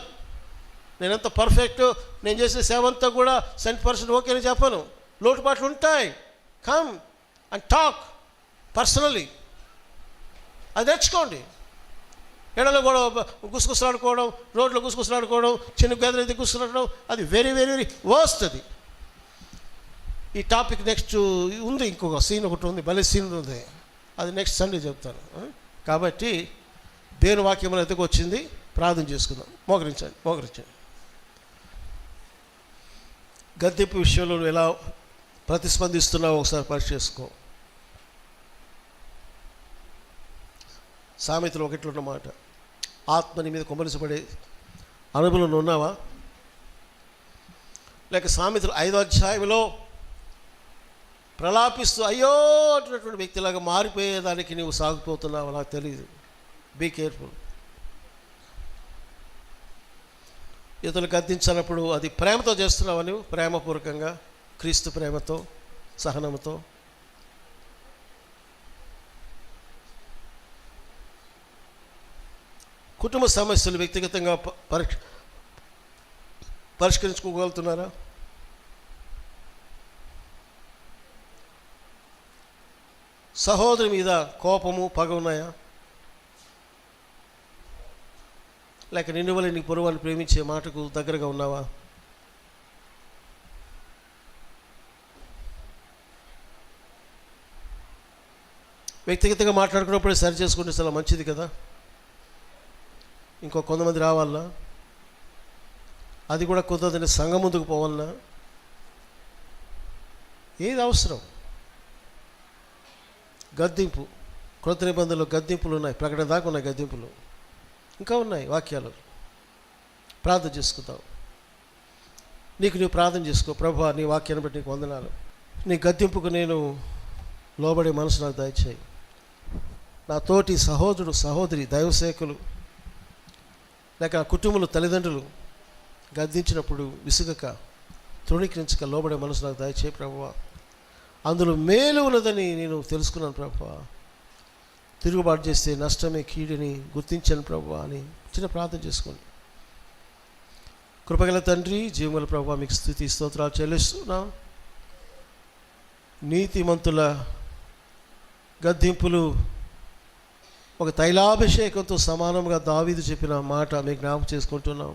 నేనంత పర్ఫెక్ట్, నేను చేసే సేవ అంతా కూడా 100% ఓకే అని చెప్పను. లోటుపాట్లు ఉంటాయి. కమ్ అండ్ టాక్ పర్సనలీ, అది నేర్చుకోండి. ఎడలో కూడా గుసగుసలాడుకోవడం, రోడ్లో గుసగుసలాడుకోవడం, చిన్న గదిలో అయితే గుసగుసలాడడం, అది వెరీ వెరీ వెరీ వర్స్ట్. అది ఈ టాపిక్ నెక్స్ట్ ఉంది, ఇంకొక సీన్ ఒకటి ఉంది, భలే సీన్ ఉంది, అది నెక్స్ట్ సండే చెప్తాను. కాబట్టి దేవుని వాక్యం మన ఎదుగు వచ్చింది, ప్రార్థన చేసుకుందాం. మోకరించండి. గద్దెంపు విషయంలో నువ్వు ఎలా ప్రతిస్పందిస్తున్నావు ఒకసారి పరీక్ష చేసుకో. సామెతలు ఒకట్లో ఉన్నమాట, ఆత్మని మీద కొమ్మలిసపడే అనుభవంలో ఉన్నావా? లేక సామెతలు 5వ అధ్యాయంలో ప్రలాపిస్తూ అయ్యో అంటున్నటువంటి వ్యక్తిలాగా మారిపోయేదానికి నువ్వు సాగిపోతున్నావు? నాకు తెలియదు. Be careful. ఇతరులు గద్దించినప్పుడు అది ప్రేమతో చేస్తున్నావా? నువ్వు ప్రేమపూర్వకంగా, క్రీస్తు ప్రేమతో, సహనంతో. కుటుంబ సమస్యలు వ్యక్తిగతంగా పరిష్కరించుకోగలుగుతున్నారా? సహోదరి మీద కోపము, పగ ఉన్నాయా? లేక నిన్ను వల్ల నీ పొరుగువాన్ని ప్రేమించే మాటకు దగ్గరగా ఉన్నావా? వ్యక్తిగతంగా మాట్లాడుకున్నప్పుడే సరి చేసుకుంటే చాలా మంచిది కదా. ఇంకో కొంతమంది రావాలన్నా, అది కూడా కుదరదని సంఘం ముందుకు పోవాలన్నా, ఏది అవసరం? గద్దింపు, క్రొత్త నిబంధనలో గద్దింపులు ఉన్నాయి, ప్రకటన దాకా ఉన్నాయి గద్దింపులు, ఇంకా ఉన్నాయి వాక్యాలు. ప్రార్థన చేసుకుందాం. నీకు నువ్వు ప్రార్థన చేసుకో. ప్రభువా, నీ వాక్యాన్ని బట్టి నీకు వందనాలు. నీ గద్దింపుకు నేను లోబడే మనసు నాకు దయచేయి. నా తోటి సహోదరుడు, సహోదరి, దైవసేవకులు లేక కుటుంబంలో తల్లిదండ్రులు గద్దించినప్పుడు విసుగక, తృణీకరించక లోబడే మనసు నాకు దయచేయి ప్రభువా. అందులో మేలు ఉన్నదని నేను తెలుసుకున్నాను ప్రభువా. తిరుగుబాటు చేస్తే నష్టమే కీడిని గుర్తించాను ప్రభువా అని చిన్న ప్రార్థన చేసుకోండి. కృపగల తండ్రి, జీవముల ప్రభువా, మీకు స్తుతి స్తోత్రాలు చెల్లిస్తున్నాం. నీతిమంతుల గద్దింపులు ఒక తైలాభిషేకంతో సమానంగా దావీదు చెప్పిన మాట మీకు జ్ఞాపకం చేసుకుంటున్నాం.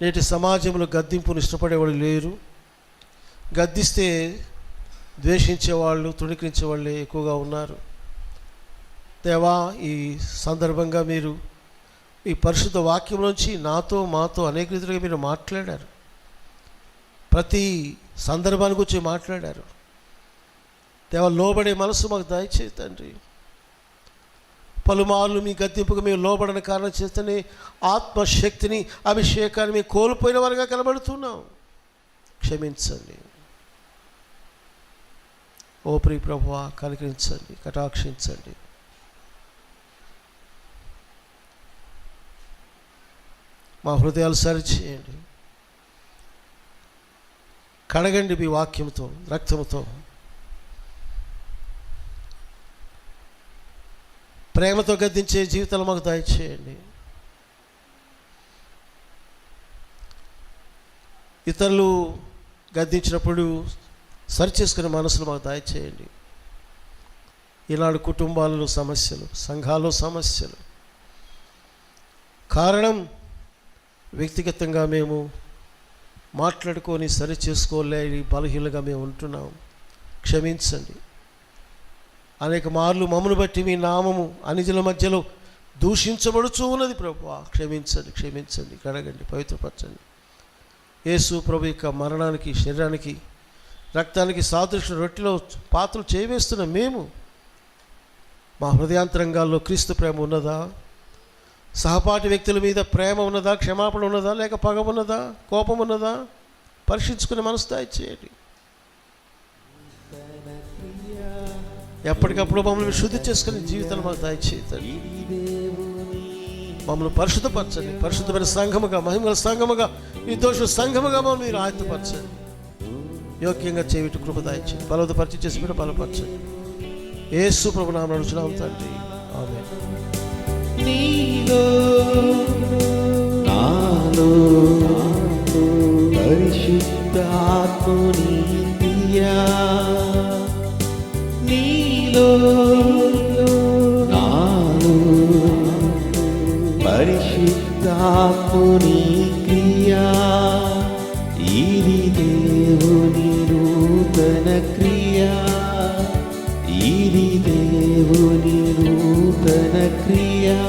నేటి సమాజంలో గద్దింపును ఇష్టపడేవాళ్ళు లేరు. గద్దిస్తే ద్వేషించేవాళ్ళు, తృణీకరించేవాళ్ళే ఎక్కువగా ఉన్నారు. దేవా, ఈ సందర్భంగా మీరు ఈ పరిశుద్ధ వాక్యం నుంచి నాతో, మాతో అనేక రీతిగా మీరు మాట్లాడారు. ప్రతి సందర్భాన్ని గురించి మాట్లాడారు. దేవా, లోబడే మనసు మాకు దయచేయి తండ్రి. పలుమార్లు మీ గద్దింపుకు మేము లోబడని కారణం చేస్తేనే ఆత్మశక్తిని, అభిషేకాన్ని మేము కోల్పోయిన వారుగా కనబడుతున్నాం. క్షమించండి ఓ ప్రియ ప్రభువా, కనికరించండి, కటాక్షించండి. మా హృదయాలు సరిచేయండి. కడగండి మీ వాక్యంతో, రక్తంతో. ప్రేమతో గద్దించే జీవితాలు మాకు దయచేయండి. ఇతరులు గద్దించినప్పుడు సరిచేసుకునే మనసులు మాకు దయచేయండి. ఈనాడు కుటుంబాలలో సమస్యలు, సంఘాల్లో సమస్యలు కారణం వ్యక్తిగతంగా మేము మాట్లాడుకొని సరి చేసుకోలేని బలహీనగా మేము ఉంటున్నాం. క్షమించండి. అనేక మార్లు మమ్మను బట్టి మీ నామము అనిజల మధ్యలో దూషించబడుచూ ఉన్నది ప్రభువా. క్షమించండి, క్షమించండి, కడగండి, పవిత్రపరచండి. యేసు ప్రభు యొక్క మరణానికి, శరీరానికి, రక్తానికి సాదృశ్య రొట్టెలో పాత్రలు చేయవేస్తున్న మేము మా హృదయాంతరంగాల్లో క్రీస్తు ప్రేమ ఉన్నదా? సహపాఠి వ్యక్తుల మీద ప్రేమ ఉన్నదా? క్షమాపణ ఉన్నదా? లేక పగ ఉన్నదా? కోపం ఉన్నదా? పరీక్షించుకునే మనసు దయచేయండి. ఎప్పటికప్పుడు మమ్మల్ని శుద్ధి చేసుకునే జీవితాలు మాకు దయచేయండి. మమ్మల్ని పరిశుద్ధపరచండి. పరిశుద్ధమైన సంఘముగా, మహిమల సంఘముగా, నిర్దోష సంఘముగా మమ్మల్ని మీరు ఆయత్తపరచండి. యోగ్యంగా చేయుట కృప దయచేయండి. బలవతపరిచి చేసి బిడ్డ బలపరచండి. యేసు ప్రభు నామమున అడుగుచున్నాము తండ్రి, ఆమేన్. నీలో నాలో పరిశుద్ధాత్ముని క్రియా, నీలో నాలో పరిశుద్ధాత్ముని క్రియా, ఇది దేవుని నూతన క్రియా, ఇది దేవుని నూతన క్రియా.